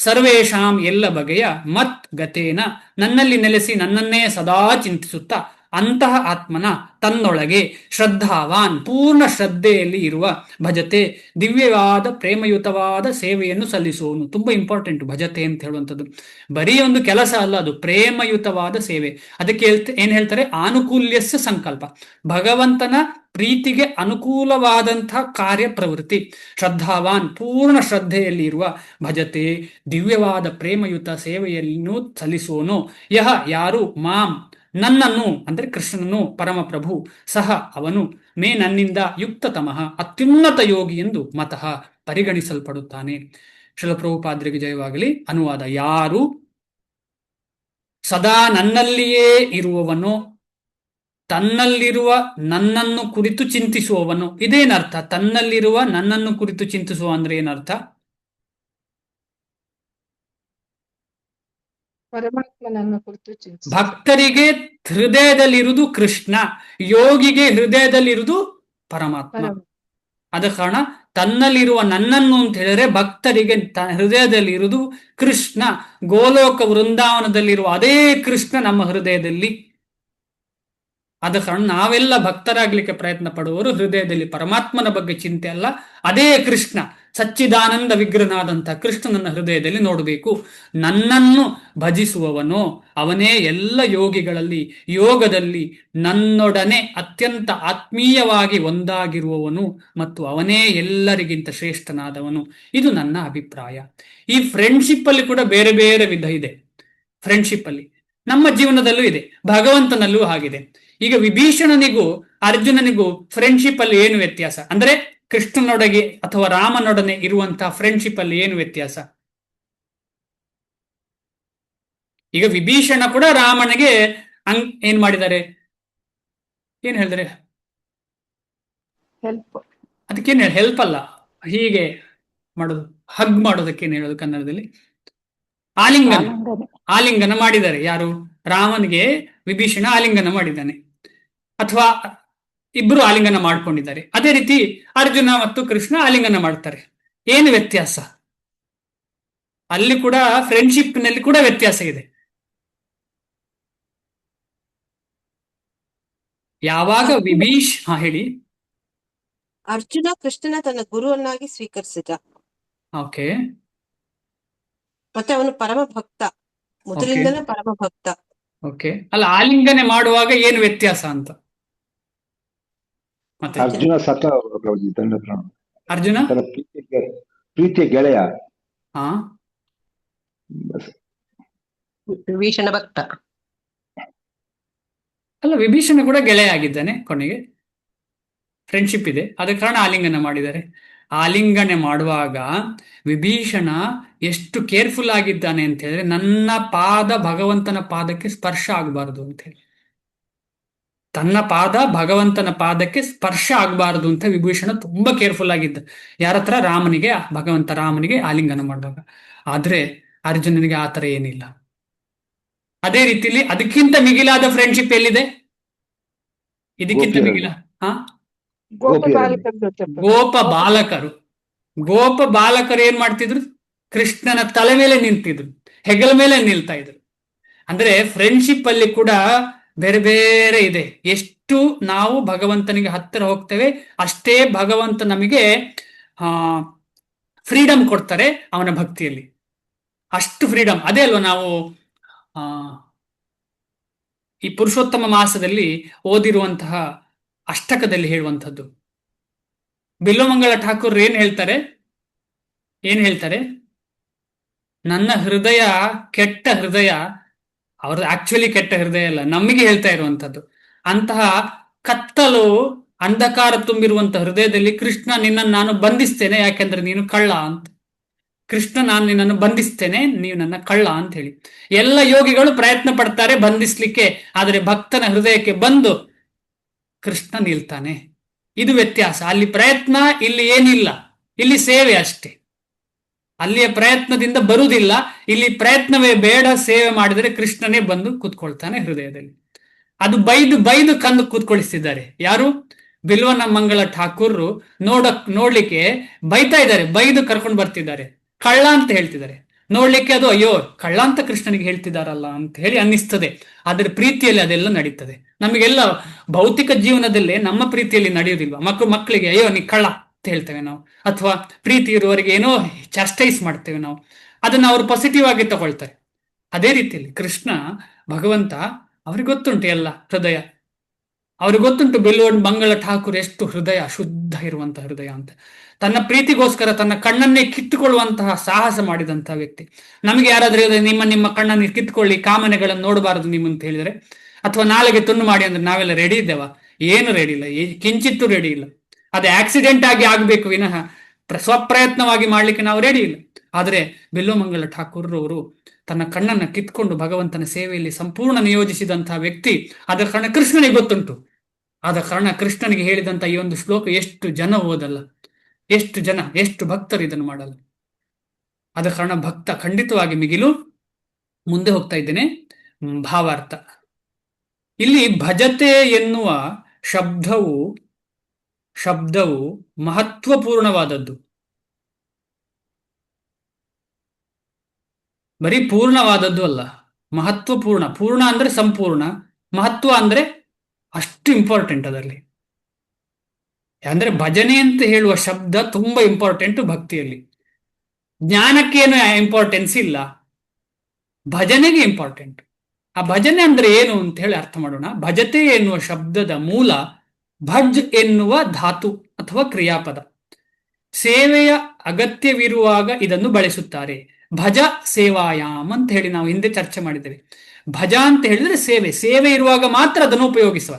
ಸರ್ವೇಶಾಂ ಎಲ್ಲ ಬಗೆಯ, ಮತ್ ಗತೇನ ನನ್ನಲ್ಲಿ ನೆಲೆಸಿ ನನ್ನನ್ನೇ ಸದಾ ಚಿಂತಿಸುತ್ತಾ, ಅಂತಹ ಆತ್ಮನ ತನ್ನೊಳಗೆ ಶ್ರದ್ಧಾವಾನ್ ಪೂರ್ಣ ಶ್ರದ್ಧೆಯಲ್ಲಿ ಇರುವ ಭಜತೆ ದಿವ್ಯವಾದ ಪ್ರೇಮಯುತವಾದ ಸೇವೆಯನ್ನು ಸಲ್ಲಿಸುವವನು. ತುಂಬಾ ಇಂಪಾರ್ಟೆಂಟ್ ಭಜತೆ ಅಂತ ಹೇಳುವಂಥದ್ದು. ಬರೀ ಒಂದು ಕೆಲಸ ಅಲ್ಲ, ಅದು ಪ್ರೇಮಯುತವಾದ ಸೇವೆ. ಅದಕ್ಕೆ ಏನ್ ಹೇಳ್ತಾರೆ, ಆನುಕೂಲ್ಯಸ್ಯ ಸಂಕಲ್ಪ, ಭಗವಂತನ ಪ್ರೀತಿಗೆ ಅನುಕೂಲವಾದಂತಹ ಕಾರ್ಯ ಪ್ರವೃತ್ತಿ. ಶ್ರದ್ಧಾವಾನ್ ಪೂರ್ಣ ಶ್ರದ್ಧೆಯಲ್ಲಿ ಇರುವ ಭಜತೆ ದಿವ್ಯವಾದ ಪ್ರೇಮಯುತ ಸೇವೆಯನ್ನು ಸಲ್ಲಿಸುವನು. ಯಹ ಯಾರು, ಮಾಂ ನನ್ನನ್ನು ಅಂದ್ರೆ ಕೃಷ್ಣನನ್ನು, ಪರಮಪ್ರಭು ಸಹ ಅವನು, ಮೇ ನನ್ನಿಂದ ಯುಕ್ತತಮಃ ಅತ್ಯುನ್ನತ ಯೋಗಿ ಎಂದು ಮತಃ ಪರಿಗಣಿಸಲ್ಪಡುತ್ತಾನೆ. ಶಿಲಪ್ರಭುಪಾದ್ರಿಗೆ ಜಯವಾಗಲಿ. ಅನುವಾದ: ಯಾರು ಸದಾ ನನ್ನಲ್ಲಿಯೇ ಇರುವವನೋ, ತನ್ನಲ್ಲಿರುವ ನನ್ನನ್ನು ಕುರಿತು ಚಿಂತಿಸುವವನು. ಇದೇನರ್ಥ? ತನ್ನಲ್ಲಿರುವ ನನ್ನನ್ನು ಕುರಿತು ಚಿಂತಿಸುವ ಅಂದ್ರೆ ಏನರ್ಥ? ಪರಮಾತ್ಮನನ್ನು ಕುರಿತು ಚಿಂತಿಸಿ. ಭಕ್ತರಿಗೆ ಹೃದಯದಲ್ಲಿರುವುದು ಕೃಷ್ಣ, ಯೋಗಿಗೆ ಹೃದಯದಲ್ಲಿರುವುದು ಪರಮಾತ್ಮ. ಅದ ಕಾರಣ ತನ್ನಲ್ಲಿರುವ ನನ್ನನ್ನು ಅಂತ ಹೇಳಿದ್ರೆ ಭಕ್ತರಿಗೆ ಹೃದಯದಲ್ಲಿರುವುದು ಕೃಷ್ಣ. ಗೋಲೋಕ ವೃಂದಾವನದಲ್ಲಿರುವ ಅದೇ ಕೃಷ್ಣ ನಮ್ಮ ಹೃದಯದಲ್ಲಿ. ಆದ ಕಾರಣ ನಾವೆಲ್ಲ ಭಕ್ತರಾಗ್ಲಿಕ್ಕೆ ಪ್ರಯತ್ನ ಪಡುವವರು ಹೃದಯದಲ್ಲಿ ಪರಮಾತ್ಮನ ಬಗ್ಗೆ ಚಿಂತೆ ಅಲ್ಲ, ಅದೇ ಕೃಷ್ಣ ಸಚ್ಚಿದಾನಂದ ವಿಗ್ರಹನಾದಂಥ ಕೃಷ್ಣನನ್ನ ಹೃದಯದಲ್ಲಿ ನೋಡಬೇಕು. ನನ್ನನ್ನು ಭಜಿಸುವವನೋ ಅವನೇ ಎಲ್ಲ ಯೋಗಿಗಳಲ್ಲಿ ಯೋಗದಲ್ಲಿ ನನ್ನೊಡನೆ ಅತ್ಯಂತ ಆತ್ಮೀಯವಾಗಿ ಒಂದಾಗಿರುವವನು ಮತ್ತು ಅವನೇ ಎಲ್ಲರಿಗಿಂತ ಶ್ರೇಷ್ಠನಾದವನು. ಇದು ನನ್ನ ಅಭಿಪ್ರಾಯ. ಈ ಫ್ರೆಂಡ್ಶಿಪ್ ಅಲ್ಲಿ ಕೂಡ ಬೇರೆ ಬೇರೆ ವಿಧ ಇದೆ. ಫ್ರೆಂಡ್ಶಿಪ್ ಅಲ್ಲಿ ನಮ್ಮ ಜೀವನದಲ್ಲೂ ಇದೆ, ಭಗವಂತನಲ್ಲೂ ಆಗಿದೆ. ಈಗ ವಿಭೀಷಣನಿಗೂ ಅರ್ಜುನನಿಗೂ ಫ್ರೆಂಡ್ಶಿಪ್ ಅಲ್ಲಿ ಏನು ವ್ಯತ್ಯಾಸ ಅಂದ್ರೆ, ಕೃಷ್ಣನೊಡಗೆ ಅಥವಾ ರಾಮನೊಡನೆ ಇರುವಂತಹ ಫ್ರೆಂಡ್ಶಿಪ್ ಅಲ್ಲಿ ಏನು ವ್ಯತ್ಯಾಸ? ಈಗ ವಿಭೀಷಣ ಕೂಡ ರಾಮನಿಗೆ ಏನ್ ಮಾಡಿದ್ದಾರೆ, ಏನ್ ಹೇಳಿದ್ರೆ, ಹೆಲ್ಪ್. ಅದಕ್ಕೇನು ಹೇಳಿ, ಹೆಲ್ಪ್ ಅಲ್ಲ, ಹೀಗೆ ಮಾಡೋದು, ಹಗ್ ಮಾಡೋದಕ್ಕೇನು ಹೇಳೋದು ಕನ್ನಡದಲ್ಲಿ? ಆಲಿಂಗನ. ಆಲಿಂಗನ ಮಾಡಿದ್ದಾರೆ. ಯಾರು? ರಾಮನಿಗೆ ವಿಭೀಷಣ ಆಲಿಂಗನ ಮಾಡಿದ್ದಾನೆ, ಅಥವಾ ಇಬ್ರು ಆಲಿಂಗನ ಮಾಡ್ಕೊಂಡಿದ್ದಾರೆ. ಅದೇ ರೀತಿ ಅರ್ಜುನ ಮತ್ತು ಕೃಷ್ಣ ಆಲಿಂಗನ ಮಾಡ್ತಾರೆ. ಏನು ವ್ಯತ್ಯಾಸ? ಅಲ್ಲಿ ಕೂಡ ಫ್ರೆಂಡ್ಶಿಪ್ ನಲ್ಲಿ ಕೂಡ ವ್ಯತ್ಯಾಸ ಇದೆ. ಯಾವಾಗ ಹೇಳಿ. ಅರ್ಜುನ ಕೃಷ್ಣನ ತನ್ನ ಗುರುವನ್ನಾಗಿ ಸ್ವೀಕರಿಸಿದ. ಓಕೆ. ಮತ್ತೆ ಅವನು ಪರಮ ಭಕ್ತ, ಮೊದಲಿಂದಲೇ ಪರಮ ಭಕ್ತ. ಓಕೆ. ಅಲ್ಲ, ಆಲಿಂಗನೆ ಮಾಡುವಾಗ ಏನು ವ್ಯತ್ಯಾಸ ಅಂತ? ಮತ್ತೆ ಅರ್ಜುನ ಅರ್ಜುನ ಪ್ರೀತಿಯ ಗೆಳೆಯ, ಹಾ, ವಿಭೀಷಣ ಭಕ್ತ ಅಲ್ಲ, ವಿಭೀಷಣ ಕೂಡ ಗೆಳೆಯ ಆಗಿದ್ದಾನೆ. ಕೊನೆಗೆ ಫ್ರೆಂಡ್ಶಿಪ್ ಇದೆ, ಆದ ಕಾರಣ ಆಲಿಂಗನ ಮಾಡಿದ್ದಾರೆ. ಆಲಿಂಗನೆ ಮಾಡುವಾಗ ವಿಭೀಷಣ ಎಷ್ಟು ಕೇರ್ಫುಲ್ ಆಗಿದ್ದಾನೆ ಅಂತ ಹೇಳಿದ್ರೆ, ನನ್ನ ಪಾದ ಭಗವಂತನ ಪಾದಕ್ಕೆ ಸ್ಪರ್ಶ ಆಗಬಾರದು ಅಂತ ಹೇಳಿ, ತನ್ನ ಪಾದ ಭಗವಂತನ ಪಾದಕ್ಕೆ ಸ್ಪರ್ಶ ಆಗಬಾರದು ಅಂತ ವಿಭೀಷಣ ತುಂಬಾ ಕೇರ್ಫುಲ್ ಆಗಿದ್ದ. ಯಾರತ್ರ? ರಾಮನಿಗೆ, ಭಗವಂತ ರಾಮನಿಗೆ ಆಲಿಂಗನ ಮಾಡುವಾಗ. ಆದ್ರೆ ಅರ್ಜುನನಿಗೆ ಆತರ ಏನಿಲ್ಲ. ಅದೇ ರೀತಿಲಿ ಅದಕ್ಕಿಂತ ಮಿಗಿಲಾದ ಫ್ರೆಂಡ್ಶಿಪ್ ಎಲ್ಲಿದೆ? ಇದಕ್ಕಿಂತ ಮಿಗಿಲ ಗೋಪ ಬಾಲಕರು. ಗೋಪ ಬಾಲಕರು ಏನ್ ಮಾಡ್ತಿದ್ರು? ಕೃಷ್ಣನ ತಲೆ ಮೇಲೆ ನಿಂತಿದ್ರು, ಹೆಗಲ ಮೇಲೆ ನಿಲ್ತಾ ಇದ್ರು. ಅಂದ್ರೆ ಫ್ರೆಂಡ್ಶಿಪ್ ಅಲ್ಲಿ ಕೂಡ ಬೇರೆ ಬೇರೆ ಇದೆ. ಎಷ್ಟು ನಾವು ಭಗವಂತನಿಗೆ ಹತ್ತಿರ ಹೋಗ್ತೇವೆ ಅಷ್ಟೇ ಭಗವಂತ ನಮಗೆ ಫ್ರೀಡಮ್ ಕೊಡ್ತಾರೆ ಅವನ ಭಕ್ತಿಯಲ್ಲಿ. ಅಷ್ಟು ಫ್ರೀಡಮ್. ಅದೇ ಅಲ್ವಾ ನಾವು ಈ ಪುರುಷೋತ್ತಮ ಮಾಸದಲ್ಲಿ ಓದಿರುವಂತಹ ಅಷ್ಟಕದಲ್ಲಿ ಹೇಳುವಂಥದ್ದು. ಬಿಲ್ವಮಂಗಳ ಠಾಕೂರ್ ಏನ್ ಹೇಳ್ತಾರೆ? ನನ್ನ ಹೃದಯ ಕೆಟ್ಟ ಹೃದಯ. ಅವ್ರದ್ದು ಆಕ್ಚುಲಿ ಕೆಟ್ಟ ಹೃದಯ ಅಲ್ಲ, ನಮಗೆ ಹೇಳ್ತಾ ಇರುವಂತದ್ದು. ಅಂತಹ ಕತ್ತಲು ಅಂಧಕಾರ ತುಂಬಿರುವಂತಹ ಹೃದಯದಲ್ಲಿ ಕೃಷ್ಣ ನಿನ್ನನ್ನು ನಾನು ಬಂಧಿಸ್ತೇನೆ, ಯಾಕೆಂದ್ರೆ ನೀನು ಕಳ್ಳ ಅಂತ. ಕೃಷ್ಣ, ನಾನು ನಿನ್ನನ್ನು ಬಂಧಿಸ್ತೇನೆ, ನೀವು ನನ್ನ ಕಳ್ಳ ಅಂತ ಹೇಳಿ. ಎಲ್ಲ ಯೋಗಿಗಳು ಪ್ರಯತ್ನ ಪಡ್ತಾರೆ ಬಂಧಿಸ್ಲಿಕ್ಕೆ, ಆದರೆ ಭಕ್ತನ ಹೃದಯಕ್ಕೆ ಬಂದು ಕೃಷ್ಣ ನಿಲ್ತಾನೆ. ಇದು ವ್ಯತ್ಯಾಸ. ಅಲ್ಲಿ ಪ್ರಯತ್ನ, ಇಲ್ಲಿ ಏನಿಲ್ಲ, ಇಲ್ಲಿ ಸೇವೆ ಅಷ್ಟೇ. ಅಲ್ಲಿಯ ಪ್ರಯತ್ನದಿಂದ ಬರುವುದಿಲ್ಲ, ಇಲ್ಲಿ ಪ್ರಯತ್ನವೇ ಬೇಡ, ಸೇವೆ ಮಾಡಿದರೆ ಕೃಷ್ಣನೇ ಬಂದು ಕೂತ್ಕೊಳ್ತಾನೆ ಹೃದಯದಲ್ಲಿ. ಅದು ಬೈದು ಕಂದು ಕೂತ್ಕೊಳಿಸ್ತಿದ್ದಾರೆ. ಯಾರು? ಬಿಲ್ವನ ಮಂಗಳ ಠಾಕೂರ್ರು ನೋಡ್ಲಿಕ್ಕೆ ಬೈತಾ ಇದ್ದಾರೆ, ಬೈದು ಕರ್ಕೊಂಡು ಬರ್ತಿದ್ದಾರೆ, ಕಳ್ಳ ಅಂತ ಹೇಳ್ತಿದ್ದಾರೆ. ನೋಡ್ಲಿಕ್ಕೆ ಅದು ಅಯ್ಯೋ ಕಳ್ಳ ಅಂತ ಕೃಷ್ಣನಿಗೆ ಹೇಳ್ತಿದಾರಲ್ಲ ಅಂತ ಹೇಳಿ ಅನ್ನಿಸ್ತದೆ. ಆದ್ರೆ ಪ್ರೀತಿಯಲ್ಲಿ ಅದೆಲ್ಲ ನಡೀತದೆ. ನಮಗೆಲ್ಲ ಭೌತಿಕ ಜೀವನದಲ್ಲೇ ನಮ್ಮ ಪ್ರೀತಿಯಲ್ಲಿ ನಡೆಯುವುದಿಲ್ವಾ? ಮಕ್ಕಳಿಗೆ ಅಯ್ಯೋ ನೀ ಕಳ್ಳ ಅಂತ ಹೇಳ್ತೇವೆ ನಾವು, ಅಥವಾ ಪ್ರೀತಿ ಇರುವವರಿಗೆ ಏನೋ ಚಾಸ್ಟೈಸ್ ಮಾಡ್ತೇವೆ ನಾವು, ಅದನ್ನ ಅವರು ಪಾಸಿಟಿವ್ ಆಗಿ ತಗೊಳ್ತಾರೆ. ಅದೇ ರೀತಿಯಲ್ಲಿ ಕೃಷ್ಣ ಭಗವಂತ ಅವ್ರಿಗೆ ಗೊತ್ತುಂಟು ಎಲ್ಲ ಹೃದಯ, ಅವ್ರಿಗೆ ಗೊತ್ತುಂಟು ಬೆಲ್ಲೋಡ್ ಮಂಗಳ ಠಾಕೂರ್ ಎಷ್ಟು ಹೃದಯ ಶುದ್ಧ ಇರುವಂತಹ ಹೃದಯ ಅಂತ. ತನ್ನ ಪ್ರೀತಿಗೋಸ್ಕರ ತನ್ನ ಕಣ್ಣನ್ನೇ ಕಿತ್ತುಕೊಳ್ಳುವಂತಹ ಸಾಹಸ ಮಾಡಿದಂತಹ ವ್ಯಕ್ತಿ. ನಮಗೆ ಯಾರಾದ್ರೂ ಹೇಳಿದ್ರೆ ನಿಮ್ಮ ಕಣ್ಣನ್ನು ಕಿತ್ಕೊಳ್ಳಿ, ಕಾಮನೆಗಳನ್ನು ನೋಡಬಾರದು ನಿಮ್ಮ ಅಂತ ಹೇಳಿದ್ರೆ, ಅಥವಾ ನಾಳೆಗೆ ತುಂಡು ಮಾಡಿ ಅಂದ್ರೆ ನಾವೆಲ್ಲ ರೆಡಿ ಇದ್ದೇವಾ? ಏನು ರೆಡಿ ಇಲ್ಲ, ಕಿಂಚಿತ್ತೂ ರೆಡಿ ಇಲ್ಲ. ಅದು ಆಕ್ಸಿಡೆಂಟ್ ಆಗಿ ಆಗ್ಬೇಕು ವಿನಃ ಸ್ವಪ್ರಯತ್ನವಾಗಿ ಮಾಡ್ಲಿಕ್ಕೆ ನಾವು ರೆಡಿ ಇಲ್ಲ. ಆದರೆ ಬೆಲ್ಲೋಮಂಗಲ ಠಾಕೂರ್ರವರು ತನ್ನ ಕಣ್ಣನ್ನ ಕಿತ್ಕೊಂಡು ಭಗವಂತನ ಸೇವೆಯಲ್ಲಿ ಸಂಪೂರ್ಣ ನಿಯೋಜಿಸಿದಂತಹ ವ್ಯಕ್ತಿ. ಆದ ಕಾರಣ ಕೃಷ್ಣನಿಗೆ ಗೊತ್ತುಂಟು. ಆದ ಕಾರಣ ಕೃಷ್ಣನಿಗೆ ಹೇಳಿದಂತ ಈ ಒಂದು ಶ್ಲೋಕ ಎಷ್ಟು ಜನ ಓದಲ್ಲ, ಎಷ್ಟು ಭಕ್ತರು ಇದನ್ನು ಮಾಡಲ್ಲ. ಆದ ಕಾರಣ ಭಕ್ತ ಖಂಡಿತವಾಗಿ ಮಿಗಿಲು. ಮುಂದೆ ಹೋಗ್ತಾ ಇದ್ದೇನೆ. ಭಾವಾರ್ಥ. ಇಲ್ಲಿ ಭಜತೆ ಎನ್ನುವ ಶಬ್ದವು ಮಹತ್ವಪೂರ್ಣವಾದದ್ದು. ಬರೀ ಪೂರ್ಣವಾದದ್ದು ಅಲ್ಲ, ಮಹತ್ವಪೂರ್ಣ. ಪೂರ್ಣ ಅಂದ್ರೆ ಸಂಪೂರ್ಣ, ಮಹತ್ವ ಅಂದ್ರೆ ಅಷ್ಟು ಇಂಪಾರ್ಟೆಂಟ್ ಅದರಲ್ಲಿ. ಅಂದ್ರೆ ಭಜನೆ ಅಂತ ಹೇಳುವ ಶಬ್ದ ತುಂಬಾ ಇಂಪಾರ್ಟೆಂಟ್ ಭಕ್ತಿಯಲ್ಲಿ. ಜ್ಞಾನಕ್ಕೇನು ಇಂಪಾರ್ಟೆನ್ಸ್ ಇಲ್ಲ, ಭಜನೆಗೆ ಇಂಪಾರ್ಟೆಂಟ್. ಆ ಭಜನೆ ಅಂದ್ರೆ ಏನು ಅಂತ ಹೇಳಿ ಅರ್ಥ ಮಾಡೋಣ. ಭಜತೆ ಎನ್ನುವ ಶಬ್ದದ ಮೂಲ ಭಜ್ ಎನ್ನುವ ಧಾತು ಅಥವಾ ಕ್ರಿಯಾಪದ. ಸೇವೆಯ ಅಗತ್ಯವಿರುವಾಗ ಇದನ್ನು ಬಳಸುತ್ತಾರೆ. ಭಜ ಸೇವಾಯಾಮ್ ಅಂತ ಹೇಳಿ ನಾವು ಹಿಂದೆ ಚರ್ಚೆ ಮಾಡಿದ್ದೇವೆ. ಭಜ ಅಂತ ಹೇಳಿದ್ರೆ ಸೇವೆ ಇರುವಾಗ ಮಾತ್ರ ಅದನ್ನು ಉಪಯೋಗಿಸುವ,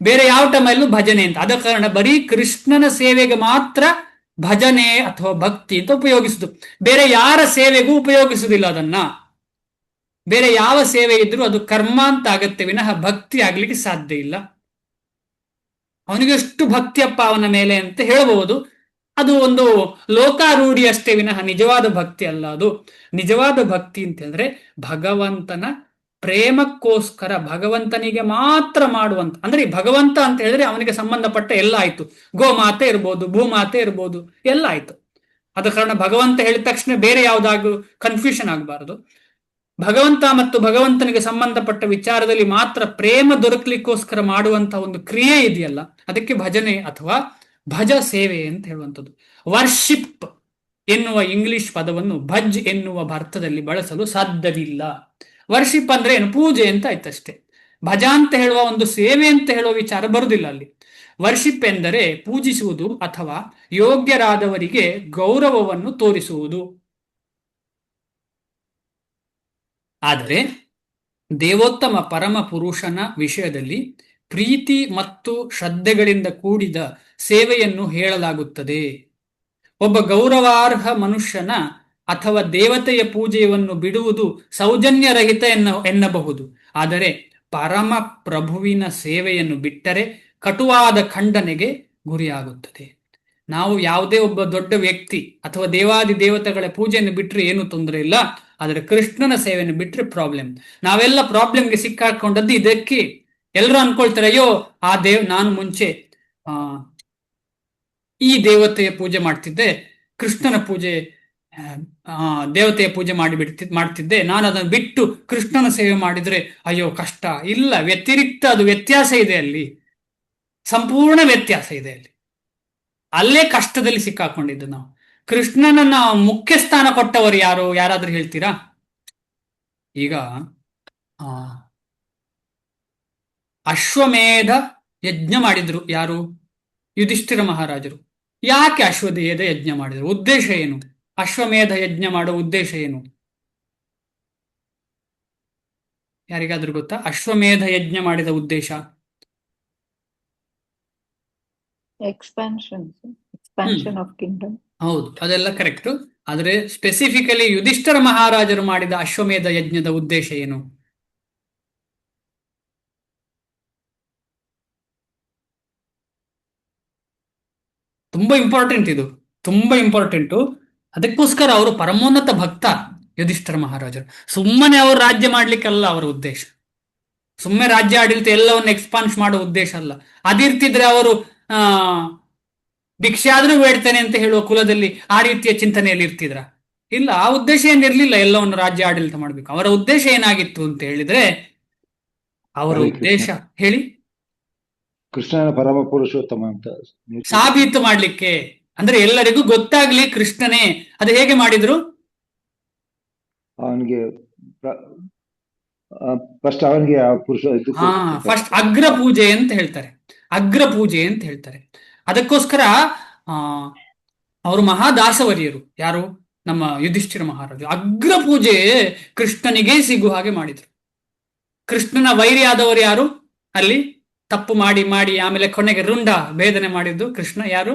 ಬೇರೆ ಯಾವ ಟೈಮಲ್ಲೂ ಭಜನೆ ಅಂತ. ಆದ ಕಾರಣ ಬರೀ ಕೃಷ್ಣನ ಸೇವೆಗೆ ಮಾತ್ರ ಭಜನೆ ಅಥವಾ ಭಕ್ತಿ ಅಂತ ಉಪಯೋಗಿಸುದು, ಬೇರೆ ಯಾರ ಸೇವೆಗೂ ಉಪಯೋಗಿಸುವುದಿಲ್ಲ ಅದನ್ನ. ಬೇರೆ ಯಾವ ಸೇವೆ ಇದ್ರೂ ಅದು ಕರ್ಮ ಅಂತ ಆಗತ್ತೆ ವಿನಃ ಭಕ್ತಿ ಆಗ್ಲಿಕ್ಕೆ ಸಾಧ್ಯ ಇಲ್ಲ. ಅವನಿಗೆ ಎಷ್ಟು ಭಕ್ತಿಯಪ್ಪ ಅವನ ಮೇಲೆ ಅಂತ ಹೇಳಬಹುದು, ಅದು ಒಂದು ಲೋಕಾರೂಢಿ ಅಷ್ಟೇ ವಿನಃ ನಿಜವಾದ ಭಕ್ತಿ ಅಲ್ಲ. ಅದು ನಿಜವಾದ ಭಕ್ತಿ ಅಂತ ಹೇಳಿದ್ರೆ ಭಗವಂತನ ಪ್ರೇಮಕ್ಕೋಸ್ಕರ ಭಗವಂತನಿಗೆ ಮಾತ್ರ ಮಾಡುವಂತ. ಅಂದ್ರೆ ಭಗವಂತ ಅಂತ ಹೇಳಿದ್ರೆ ಅವನಿಗೆ ಸಂಬಂಧಪಟ್ಟ ಎಲ್ಲ ಆಯ್ತು. ಗೋಮಾತೆ ಇರ್ಬೋದು, ಭೂಮಾತೆ ಇರ್ಬೋದು, ಎಲ್ಲ ಆಯ್ತು. ಆದ ಕಾರಣ ಭಗವಂತ ಹೇಳಿದ ತಕ್ಷಣ ಬೇರೆ ಯಾವ್ದಾಗೂ ಕನ್ಫ್ಯೂಷನ್ ಆಗಬಾರದು. ಭಗವಂತ ಮತ್ತು ಭಗವಂತನಿಗೆ ಸಂಬಂಧಪಟ್ಟ ವಿಚಾರದಲ್ಲಿ ಮಾತ್ರ ಪ್ರೇಮ ದೊರಕಲಿಕ್ಕೋಸ್ಕರ ಮಾಡುವಂತಹ ಒಂದು ಕ್ರಿಯೆ ಇದೆಯಲ್ಲ, ಅದಕ್ಕೆ ಭಜನೆ ಅಥವಾ ಭಜ ಸೇವೆ ಅಂತ ಹೇಳುವಂಥದ್ದು. ವರ್ಷಿಪ್ ಎನ್ನುವ ಇಂಗ್ಲಿಷ್ ಪದವನ್ನು ಭಜ್ ಎನ್ನುವ ಅರ್ಥದಲ್ಲಿ ಬಳಸಲು ಸಾಧ್ಯವಿಲ್ಲ. ವರ್ಷಿಪ್ ಅಂದ್ರೆ ಏನು? ಪೂಜೆ ಅಂತ ಆಯ್ತಷ್ಟೇ. ಭಜ ಅಂತ ಹೇಳುವ ಒಂದು ಸೇವೆ ಅಂತ ಹೇಳುವ ವಿಚಾರ ಬರುವುದಿಲ್ಲ ಅಲ್ಲಿ. ವರ್ಷಿಪ್ ಎಂದರೆ ಪೂಜಿಸುವುದು ಅಥವಾ ಯೋಗ್ಯರಾದವರಿಗೆ ಗೌರವವನ್ನು ತೋರಿಸುವುದು. ಆದರೆ ದೇವೋತ್ತಮ ಪರಮ ಪುರುಷನ ವಿಷಯದಲ್ಲಿ ಪ್ರೀತಿ ಮತ್ತು ಶ್ರದ್ಧೆಗಳಿಂದ ಕೂಡಿದ ಸೇವೆಯನ್ನು ಹೇಳಲಾಗುತ್ತದೆ. ಒಬ್ಬ ಗೌರವಾರ್ಹ ಮನುಷ್ಯನ ಅಥವಾ ದೇವತೆಯ ಪೂಜೆಯನ್ನು ಬಿಡುವುದು ಸೌಜನ್ಯರಹಿತ ಎನ್ನಬಹುದು. ಆದರೆ ಪರಮ ಪ್ರಭುವಿನ ಸೇವೆಯನ್ನು ಬಿಟ್ಟರೆ ಕಟುವಾದ ಖಂಡನೆಗೆ ಗುರಿಯಾಗುತ್ತದೆ. ನಾವು ಯಾವುದೇ ಒಬ್ಬ ದೊಡ್ಡ ವ್ಯಕ್ತಿ ಅಥವಾ ದೇವಾದಿ ದೇವತೆಗಳ ಪೂಜೆಯನ್ನು ಬಿಟ್ಟರೆ ಏನು ತೊಂದರೆ ಇಲ್ಲ, ಆದರೆ ಕೃಷ್ಣನ ಸೇವೆಯನ್ನು ಬಿಟ್ಟರೆ ಪ್ರಾಬ್ಲಮ್. ನಾವೆಲ್ಲ ಪ್ರಾಬ್ಲಮ್ಗೆ ಸಿಕ್ಕಾಕೊಂಡದ್ದು ಇದಕ್ಕೆ. ಎಲ್ಲರೂ ಅನ್ಕೊಳ್ತಾರೆ, ಅಯ್ಯೋ ನಾನು ಮುಂಚೆ ಈ ದೇವತೆಯ ಪೂಜೆ ಮಾಡ್ತಿದ್ದೆ, ಕೃಷ್ಣನ ಪೂಜೆ ದೇವತೆಯ ಪೂಜೆ ಮಾಡ್ತಿದ್ದೆ, ನಾನು ಅದನ್ನು ಬಿಟ್ಟು ಕೃಷ್ಣನ ಸೇವೆ ಮಾಡಿದ್ರೆ ಅಯ್ಯೋ ಕಷ್ಟ. ಇಲ್ಲ, ವ್ಯತಿರಿಕ್ತ ಅದು ವ್ಯತ್ಯಾಸ ಇದೆ ಅಲ್ಲಿ, ಸಂಪೂರ್ಣ ವ್ಯತ್ಯಾಸ ಇದೆ ಅಲ್ಲಿ. ಅಲ್ಲೇ ಕಷ್ಟದಲ್ಲಿ ಸಿಕ್ಕಾಕೊಂಡಿದ್ದು ನಾವು. ಕೃಷ್ಣನನ್ನ ಮುಖ್ಯ ಸ್ಥಾನ ಕೊಟ್ಟವರು ಯಾರಾದ್ರೂ ಹೇಳ್ತೀರಾ? ಈಗ ಅಶ್ವಮೇಧ ಯಜ್ಞ ಮಾಡಿದ್ರು ಯಾರು? ಯುಧಿಷ್ಠಿರ ಮಹಾರಾಜರು. ಯಾಕೆ ಅಶ್ವಮೇಧ ಯಜ್ಞ ಮಾಡಿದ್ರು? ಉದ್ದೇಶ ಏನು? ಅಶ್ವಮೇಧ ಯಜ್ಞ ಮಾಡೋ ಉದ್ದೇಶ ಏನು? ಯಾರಿಗಾದ್ರೂ ಗೊತ್ತಾ? ಅಶ್ವಮೇಧ ಯಜ್ಞ ಮಾಡಿದ ಉದ್ದೇಶ? Expansion of Kingdom. ಹೌದು, ಅದೆಲ್ಲ ಕರೆಕ್ಟ್. ಆದ್ರೆ ಸ್ಪೆಸಿಫಿಕಲಿ ಯುಧಿಷ್ಠಿರ ಮಹಾರಾಜರು ಮಾಡಿದ ಅಶ್ವಮೇಧ ಯಜ್ಞದ ಉದ್ದೇಶ ಏನು? ತುಂಬಾ ಇಂಪಾರ್ಟೆಂಟ್, ಇದು ತುಂಬಾ ಇಂಪಾರ್ಟೆಂಟು. ಅದಕ್ಕೋಸ್ಕರ ಅವರು ಪರಮೋನ್ನತ ಭಕ್ತ ಯುಧಿಷ್ಠಿರ ಮಹಾರಾಜರು. ಸುಮ್ಮನೆ ಅವರು ರಾಜ್ಯ ಮಾಡ್ಲಿಕ್ಕಲ್ಲ ಅವರ ಉದ್ದೇಶ. ಸುಮ್ಮನೆ ರಾಜ್ಯ ಆಡಳಿತ ಎಲ್ಲವನ್ನು ಎಕ್ಸ್ಪಾನ್ಸ್ ಮಾಡೋ ಉದ್ದೇಶ ಅಲ್ಲ. ಅದಿರ್ತಿದ್ರೆ ಅವರು ಭಿಕ್ಷೆ ಆದ್ರೂ ಬೇಡ್ತೇನೆ ಅಂತ ಹೇಳುವ ಕುಲದಲ್ಲಿ ಆ ರೀತಿಯ ಚಿಂತನೆಯಲ್ಲಿ ಇರ್ತಿದ್ರ? ಇಲ್ಲ, ಆ ಉದ್ದೇಶ ಏನಿರ್ಲಿಲ್ಲ ಎಲ್ಲವನ್ನು ರಾಜ್ಯ ಆಡಳಿತ ಮಾಡ್ಬೇಕು. ಅವರ ಉದ್ದೇಶ ಏನಾಗಿತ್ತು ಅಂತ ಹೇಳಿದ್ರೆ, ಅವರ ಹರೇ ಕೃಷ್ಣ. ಉದ್ದೇಶ ಹೇಳಿ, ಕೃಷ್ಣನ ಪರಮ ಪುರುಷೋತ್ತಮ ಅಂತ ಸಾಬೀತು ಮಾಡ್ಲಿಕ್ಕೆ, ಅಂದ್ರೆ ಎಲ್ಲರಿಗೂ ಗೊತ್ತಾಗ್ಲಿ ಕೃಷ್ಣನೇ. ಅದು ಹೇಗೆ ಮಾಡಿದ್ರು? ಅವನಿಗೆ ಫಸ್ಟ್ ಅವನಿಗೆ ಆ ಪುರುಷ ಇದು ಹಾ, ಫಸ್ಟ್ ಅಗ್ರ ಪೂಜೆ ಅಂತ ಹೇಳ್ತಾರೆ. ಅಗ್ರ ಪೂಜೆ ಅಂತ ಹೇಳ್ತಾರೆ. ಅದಕ್ಕೋಸ್ಕರ ಆ ಅವರು ಮಹಾದಾಸವರಿಯರು. ಯಾರು? ನಮ್ಮ ಯುಧಿಷ್ಠಿರ ಮಹಾರಾಜರು. ಅಗ್ರ ಪೂಜೆ ಕೃಷ್ಣನಿಗೆ ಸಿಗುವ ಹಾಗೆ ಮಾಡಿದ್ರು. ಕೃಷ್ಣನ ವೈರಿ ಆದವರು ಯಾರು? ಅಲ್ಲಿ ತಪ್ಪು ಮಾಡಿ ಮಾಡಿ ಆಮೇಲೆ ಕೊನೆಗೆ ರುಂಡ ಭೇದನೆ ಮಾಡಿದ್ದು ಕೃಷ್ಣ ಯಾರು?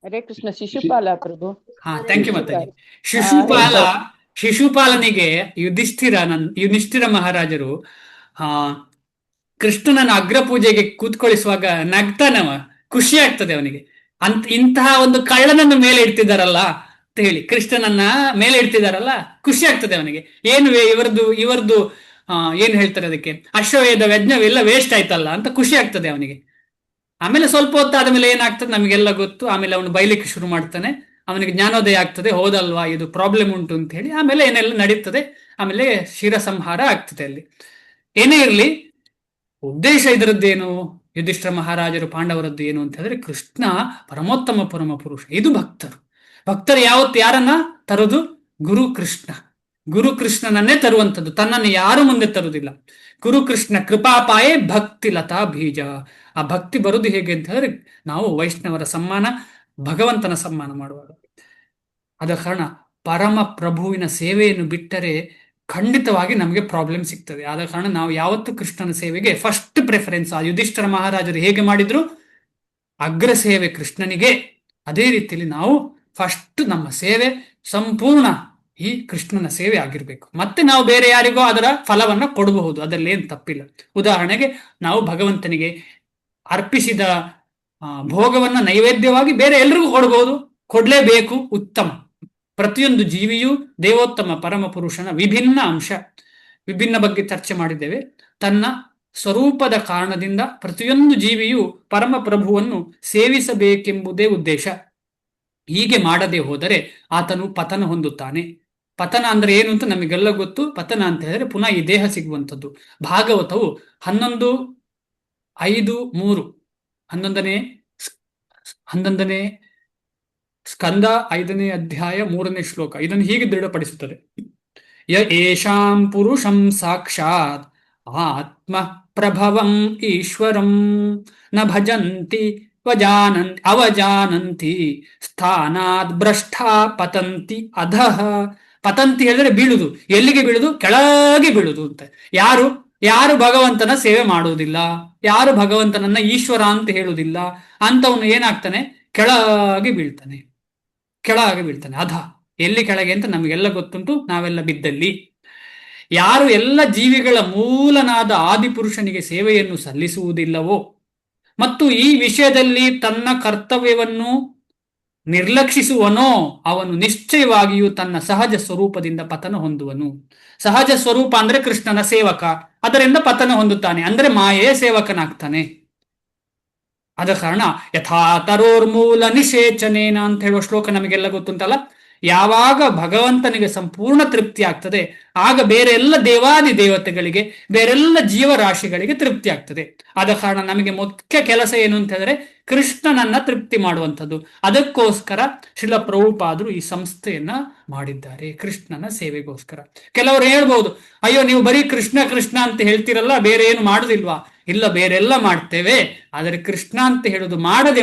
ಹರೇ ಕೃಷ್ಣ, ಶಿಶುಪಾಲ ಪ್ರಭು. ಹಾ, ಥ್ಯಾಂಕ್ ಯು ಮಾತಾಜಿ. ಶಿಶುಪಾಲನಿಗೆ ಯುಧಿಷ್ಠಿರ ಮಹಾರಾಜರು ಕೃಷ್ಣನನ್ನ ಅಗ್ರ ಪೂಜೆಗೆ ಕೂತ್ಕೊಳಿಸುವಾಗ ನಗ್ತಾನವ, ಖುಷಿ ಆಗ್ತದೆ ಅವನಿಗೆ. ಇಂತಹ ಒಂದು ಕಳ್ಳನನ್ನು ಮೇಲೆ ಇಡ್ತಿದ್ದಾರಲ್ಲ ಅಂತ ಹೇಳಿ, ಕೃಷ್ಣನನ್ನ ಮೇಲೆ ಇಡ್ತಿದಾರಲ್ಲ, ಖುಷಿ ಆಗ್ತದೆ ಅವನಿಗೆ. ಏನು ಇವರದು ಏನ್ ಹೇಳ್ತಾರೆ ಅದಕ್ಕೆ, ಅಶ್ವವೇಧ ಯಜ್ಞವೆಲ್ಲ ವೇಸ್ಟ್ ಆಯ್ತಲ್ಲ ಅಂತ ಖುಷಿ ಆಗ್ತದೆ ಅವನಿಗೆ. ಆಮೇಲೆ ಸ್ವಲ್ಪ ಹೊತ್ತಾದ ಮೇಲೆ ಏನಾಗ್ತದೆ ನಮಗೆಲ್ಲ ಗೊತ್ತು. ಆಮೇಲೆ ಅವನು ಬೈಲಿಕ್ಕೆ ಶುರು ಮಾಡ್ತಾನೆ, ಅವನಿಗೆ ಜ್ಞಾನೋದಯ ಆಗ್ತದೆ, ಹೋದಲ್ವಾ ಇದು ಪ್ರಾಬ್ಲಮ್ ಉಂಟು ಅಂತ ಹೇಳಿ. ಆಮೇಲೆ ಏನೆಲ್ಲ ನಡೀತದೆ, ಆಮೇಲೆ ಶಿರಸಂಹಾರ ಆಗ್ತದೆ. ಅಲ್ಲಿ ಏನೇ ಇರಲಿ, ಉದ್ದೇಶ ಇದರದ್ದೇನು, ಯುಧಿಷ್ಠಿರ ಮಹಾರಾಜರು ಪಾಂಡವರದ್ದು ಏನು ಅಂತ ಹೇಳಿದ್ರೆ, ಕೃಷ್ಣ ಪರಮೋತ್ತಮ ಪರಮ ಪುರುಷ. ಇದು ಭಕ್ತರು ಯಾರನ್ನ ತರೋದು? ಗುರು ಕೃಷ್ಣ. ಗುರು ಕೃಷ್ಣನನ್ನೇ ತರುವಂಥದ್ದು, ತನ್ನನ್ನು ಯಾರು ಮುಂದೆ ತರುವುದಿಲ್ಲ. ಗುರು ಕೃಷ್ಣ ಕೃಪಾಪಾಯೇ ಭಕ್ತಿ ಲತಾ ಬೀಜ. ಆ ಭಕ್ತಿ ಬರುವುದು ಹೇಗೆ ಅಂತ ಹೇಳಿದ್ರೆ, ನಾವು ವೈಷ್ಣವರ ಸಮ್ಮಾನ, ಭಗವಂತನ ಸಮ್ಮಾನ ಮಾಡುವಾಗ. ಆದ ಕಾರಣ ಪರಮ ಪ್ರಭುವಿನ ಸೇವೆಯನ್ನು ಬಿಟ್ಟರೆ ಖಂಡಿತವಾಗಿ ನಮಗೆ ಪ್ರಾಬ್ಲಮ್ ಸಿಗ್ತದೆ. ಆದ ಕಾರಣ ನಾವು ಯಾವತ್ತು ಕೃಷ್ಣನ ಸೇವೆಗೆ ಫಸ್ಟ್ ಪ್ರೆಫರೆನ್ಸ್. ಆ ಯುಧಿಷ್ಠಿರ ಮಹಾರಾಜರು ಹೇಗೆ ಮಾಡಿದ್ರು, ಅಗ್ರ ಸೇವೆ ಕೃಷ್ಣನಿಗೆ, ಅದೇ ರೀತಿಯಲ್ಲಿ ನಾವು ಫಸ್ಟ್ ನಮ್ಮ ಸೇವೆ ಸಂಪೂರ್ಣ ಈ ಕೃಷ್ಣನ ಸೇವೆ ಆಗಿರ್ಬೇಕು. ಮತ್ತೆ ನಾವು ಬೇರೆ ಯಾರಿಗೋ ಅದರ ಫಲವನ್ನ ಕೊಡಬಹುದು, ಅದರಲ್ಲಿ ಏನು ತಪ್ಪಿಲ್ಲ. ಉದಾಹರಣೆಗೆ ನಾವು ಭಗವಂತನಿಗೆ ಅರ್ಪಿಸಿದ ಭೋಗವನ್ನ ನೈವೇದ್ಯವಾಗಿ ಬೇರೆ ಎಲ್ರಿಗೂ ಕೊಡಬಹುದು, ಕೊಡ್ಲೇಬೇಕು, ಉತ್ತಮ. ಪ್ರತಿಯೊಂದು ಜೀವಿಯೂ ದೇವೋತ್ತಮ ಪರಮ ಪುರುಷನ ವಿಭಿನ್ನ ಅಂಶ, ವಿಭಿನ್ನ ಬಗ್ಗೆ ಚರ್ಚೆ ಮಾಡಿದ್ದೇವೆ. ತನ್ನ ಸ್ವರೂಪದ ಕಾರಣದಿಂದ ಪ್ರತಿಯೊಂದು ಜೀವಿಯು ಪರಮ ಪ್ರಭುವನ್ನು ಸೇವಿಸಬೇಕೆಂಬುದೇ ಉದ್ದೇಶ. ಹೀಗೆ ಮಾಡದೆ ಹೋದರೆ ಆತನು ಪತನ ಹೊಂದುತ್ತಾನೆ. ಪತನ ಅಂದ್ರೆ ಏನು ಅಂತ ನಮಗೆಲ್ಲ ಗೊತ್ತು. ಪತನ ಅಂತ ಹೇಳಿದ್ರೆ ಪುನಃ ಈ ದೇಹ ಸಿಗುವಂಥದ್ದು. ಭಾಗವತವು 11:5-3 11ನೇ ಸ್ಕಂದ 5ನೇ ಅಧ್ಯಾಯ 3ನೇ ಶ್ಲೋಕ ಇದನ್ನು ಹೀಗೆ ದೃಢಪಡಿಸುತ್ತದೆ. ಯ ಏಷಾಂ ಪುರುಷಂ ಸಾಕ್ಷಾತ್ ಆತ್ಮ ಪ್ರಭವಂ ಈಶ್ವರಂ ನ ಭಜಂತಿ ಅವಜಾನಂತಿ ಸ್ಥಾನಾತ್ ಭ್ರಷ್ಟಾ ಪತಂತಿ ಅಧಃ. ಪತಂತಿ ಹೇಳಿದ್ರೆ ಬೀಳುದು. ಎಲ್ಲಿಗೆ ಬೀಳುದು? ಕೆಳಗೆ ಬೀಳುದು ಅಂತ. ಯಾರು ಭಗವಂತನ ಸೇವೆ ಮಾಡುವುದಿಲ್ಲ, ಯಾರು ಭಗವಂತನನ್ನ ಈಶ್ವರ ಅಂತ ಹೇಳುವುದಿಲ್ಲ, ಅಂತವನು ಏನಾಗ್ತಾನೆ? ಕೆಳಗೆ ಬೀಳ್ತಾನೆ. ಅಧ ಎಲ್ಲಿ ಕೆಳಗೆ ಅಂತ ನಮಗೆಲ್ಲ ಗೊತ್ತುಂಟು, ನಾವೆಲ್ಲ ಬಿದ್ದಲ್ಲಿ. ಯಾರು ಎಲ್ಲ ಜೀವಿಗಳ ಮೂಲನಾದ ಆದಿಪುರುಷನಿಗೆ ಸೇವೆಯನ್ನು ಸಲ್ಲಿಸುವುದಿಲ್ಲವೋ ಮತ್ತು ಈ ವಿಷಯದಲ್ಲಿ ತನ್ನ ಕರ್ತವ್ಯವನ್ನು ನಿರ್ಲಕ್ಷಿಸುವನೋ ಅವನು ನಿಶ್ಚಯವಾಗಿಯೂ ತನ್ನ ಸಹಜ ಸ್ವರೂಪದಿಂದ ಪತನ ಹೊಂದುವನು. ಸಹಜ ಸ್ವರೂಪ ಅಂದ್ರೆ ಕೃಷ್ಣನ ಸೇವಕ, ಅದರಿಂದ ಪತನ ಹೊಂದುತ್ತಾನೆ, ಅಂದ್ರೆ ಮಾಯೆಯ ಸೇವಕನಾಗ್ತಾನೆ. ಆದ ಕಾರಣ ಯಥಾ ತರೋರ್ಮೂಲ ನಿಷೇಚನೇನ ಅಂತ ಹೇಳುವ ಶ್ಲೋಕ ನಮಗೆಲ್ಲ ಗೊತ್ತುಂಟಲ್ಲ. ಯಾವಾಗ ಭಗವಂತನಿಗೆ ಸಂಪೂರ್ಣ ತೃಪ್ತಿ ಆಗ್ತದೆ, ಆಗ ಬೇರೆ ಎಲ್ಲ ದೇವಾದಿ ದೇವತೆಗಳಿಗೆ, ಬೇರೆಲ್ಲ ಜೀವರಾಶಿಗಳಿಗೆ ತೃಪ್ತಿ ಆಗ್ತದೆ. ಆದ ಕಾರಣ ನಮಗೆ ಮುಖ್ಯ ಕೆಲಸ ಏನು ಅಂತ ಹೇಳಿದ್ರೆ ಕೃಷ್ಣನನ್ನ ತೃಪ್ತಿ ಮಾಡುವಂಥದ್ದು. ಅದಕ್ಕೋಸ್ಕರ ಶ್ರೀಲ ಪ್ರಭುಪಾದರು ಈ ಸಂಸ್ಥೆಯನ್ನ ಮಾಡಿದ್ದಾರೆ, ಕೃಷ್ಣನ ಸೇವೆಗೋಸ್ಕರ. ಕೆಲವರು ಹೇಳ್ಬಹುದು, ಅಯ್ಯೋ ನೀವು ಬರೀ ಕೃಷ್ಣ ಕೃಷ್ಣ ಅಂತ ಹೇಳ್ತಿರಲ್ಲ, ಬೇರೆ ಏನು ಮಾಡುದಿಲ್ವಾ? ಇಲ್ಲ, ಬೇರೆಲ್ಲ ಮಾಡ್ತೇವೆ, ಆದರೆ ಕೃಷ್ಣ ಅಂತ ಹೇಳುದು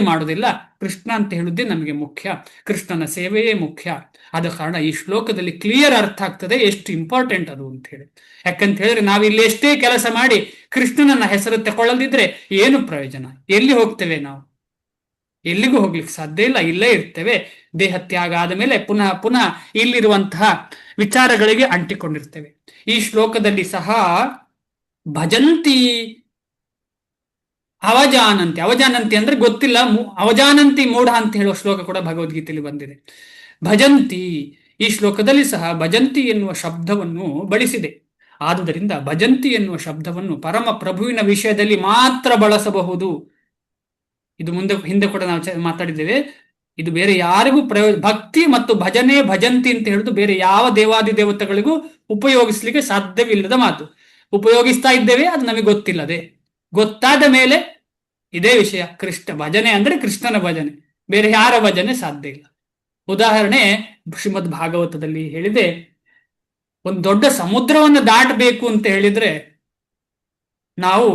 ಮಾಡುವುದಿಲ್ಲ. ಕೃಷ್ಣ ಅಂತ ಹೇಳುದೇ ನಮಗೆ ಮುಖ್ಯ, ಕೃಷ್ಣನ ಸೇವೆಯೇ ಮುಖ್ಯ. ಆದ ಕಾರಣ ಈ ಶ್ಲೋಕದಲ್ಲಿ ಕ್ಲಿಯರ್ ಅರ್ಥ ಆಗ್ತದೆ ಎಷ್ಟು ಇಂಪಾರ್ಟೆಂಟ್ ಅದು ಅಂತ ಹೇಳಿ. ಯಾಕಂತ ಹೇಳಿದ್ರೆ ನಾವಿಲ್ಲಿ ಎಷ್ಟೇ ಕೆಲಸ ಮಾಡಿ ಕೃಷ್ಣನನ್ನ ಹೆಸರು ತಗೊಳ್ಳದಿದ್ರೆ ಏನು ಪ್ರಯೋಜನ? ಎಲ್ಲಿ ಹೋಗ್ತೇವೆ ನಾವು? ಎಲ್ಲಿಗೂ ಹೋಗ್ಲಿಕ್ಕೆ ಸಾಧ್ಯ ಇಲ್ಲ, ಇಲ್ಲೇ ಇರ್ತೇವೆ. ದೇಹ ತ್ಯಾಗ ಆದ ಮೇಲೆ ಪುನಃ ಪುನಃ ಇಲ್ಲಿರುವಂತಹ ವಿಚಾರಗಳಿಗೆ ಅಂಟಿಕೊಂಡಿರ್ತೇವೆ. ಈ ಶ್ಲೋಕದಲ್ಲಿ ಸಹ ಭಜಂತಿ ಅವಜಾನಂತಿ ಅಂದ್ರೆ ಗೊತ್ತಿಲ್ಲ, ಅವಜಾನಂತಿ ಮೂಢ ಅಂತ ಹೇಳುವ ಶ್ಲೋಕ ಕೂಡ ಭಗವದ್ಗೀತೆಯಲ್ಲಿ ಬಂದಿದೆ. ಭಜಂತಿ, ಈ ಶ್ಲೋಕದಲ್ಲಿ ಸಹ ಭಜಂತಿ ಎನ್ನುವ ಶಬ್ದವನ್ನು ಬಳಸಿದೆ. ಆದುದರಿಂದ ಭಜಂತಿ ಎನ್ನುವ ಶಬ್ದವನ್ನು ಪರಮ ಪ್ರಭುವಿನ ವಿಷಯದಲ್ಲಿ ಮಾತ್ರ ಬಳಸಬಹುದು. ಇದು ಹಿಂದೆ ಕೂಡ ನಾವು ಮಾತಾಡಿದ್ದೇವೆ. ಇದು ಬೇರೆ ಯಾರಿಗೂ ಭಕ್ತಿ ಮತ್ತು ಭಜನೆ ಭಜಂತಿ ಅಂತ ಹೇಳುದು ಬೇರೆ ಯಾವ ದೇವಾದಿ ದೇವತೆಗಳಿಗೂ ಉಪಯೋಗಿಸ್ಲಿಕ್ಕೆ ಸಾಧ್ಯವಿಲ್ಲದ ಮಾತು. ಉಪಯೋಗಿಸ್ತಾ ಇದ್ದೇವೆ, ಅದು ನಮಗೆ ಗೊತ್ತಿಲ್ಲದೆ. ಗೊತ್ತಾದ ಮೇಲೆ ಇದೇ ವಿಷಯ. ಕೃಷ್ಣ ಭಜನೆ ಅಂದ್ರೆ ಕೃಷ್ಣನ ಭಜನೆ, ಬೇರೆ ಯಾರ ಭಜನೆ ಸಾಧ್ಯ ಇಲ್ಲ. ಉದಾಹರಣೆ ಶ್ರೀಮದ್ ಭಾಗವತದಲ್ಲಿ ಹೇಳಿದೆ, ಒಂದು ದೊಡ್ಡ ಸಮುದ್ರವನ್ನು ದಾಟಬೇಕು ಅಂತ ಹೇಳಿದ್ರೆ ನಾವು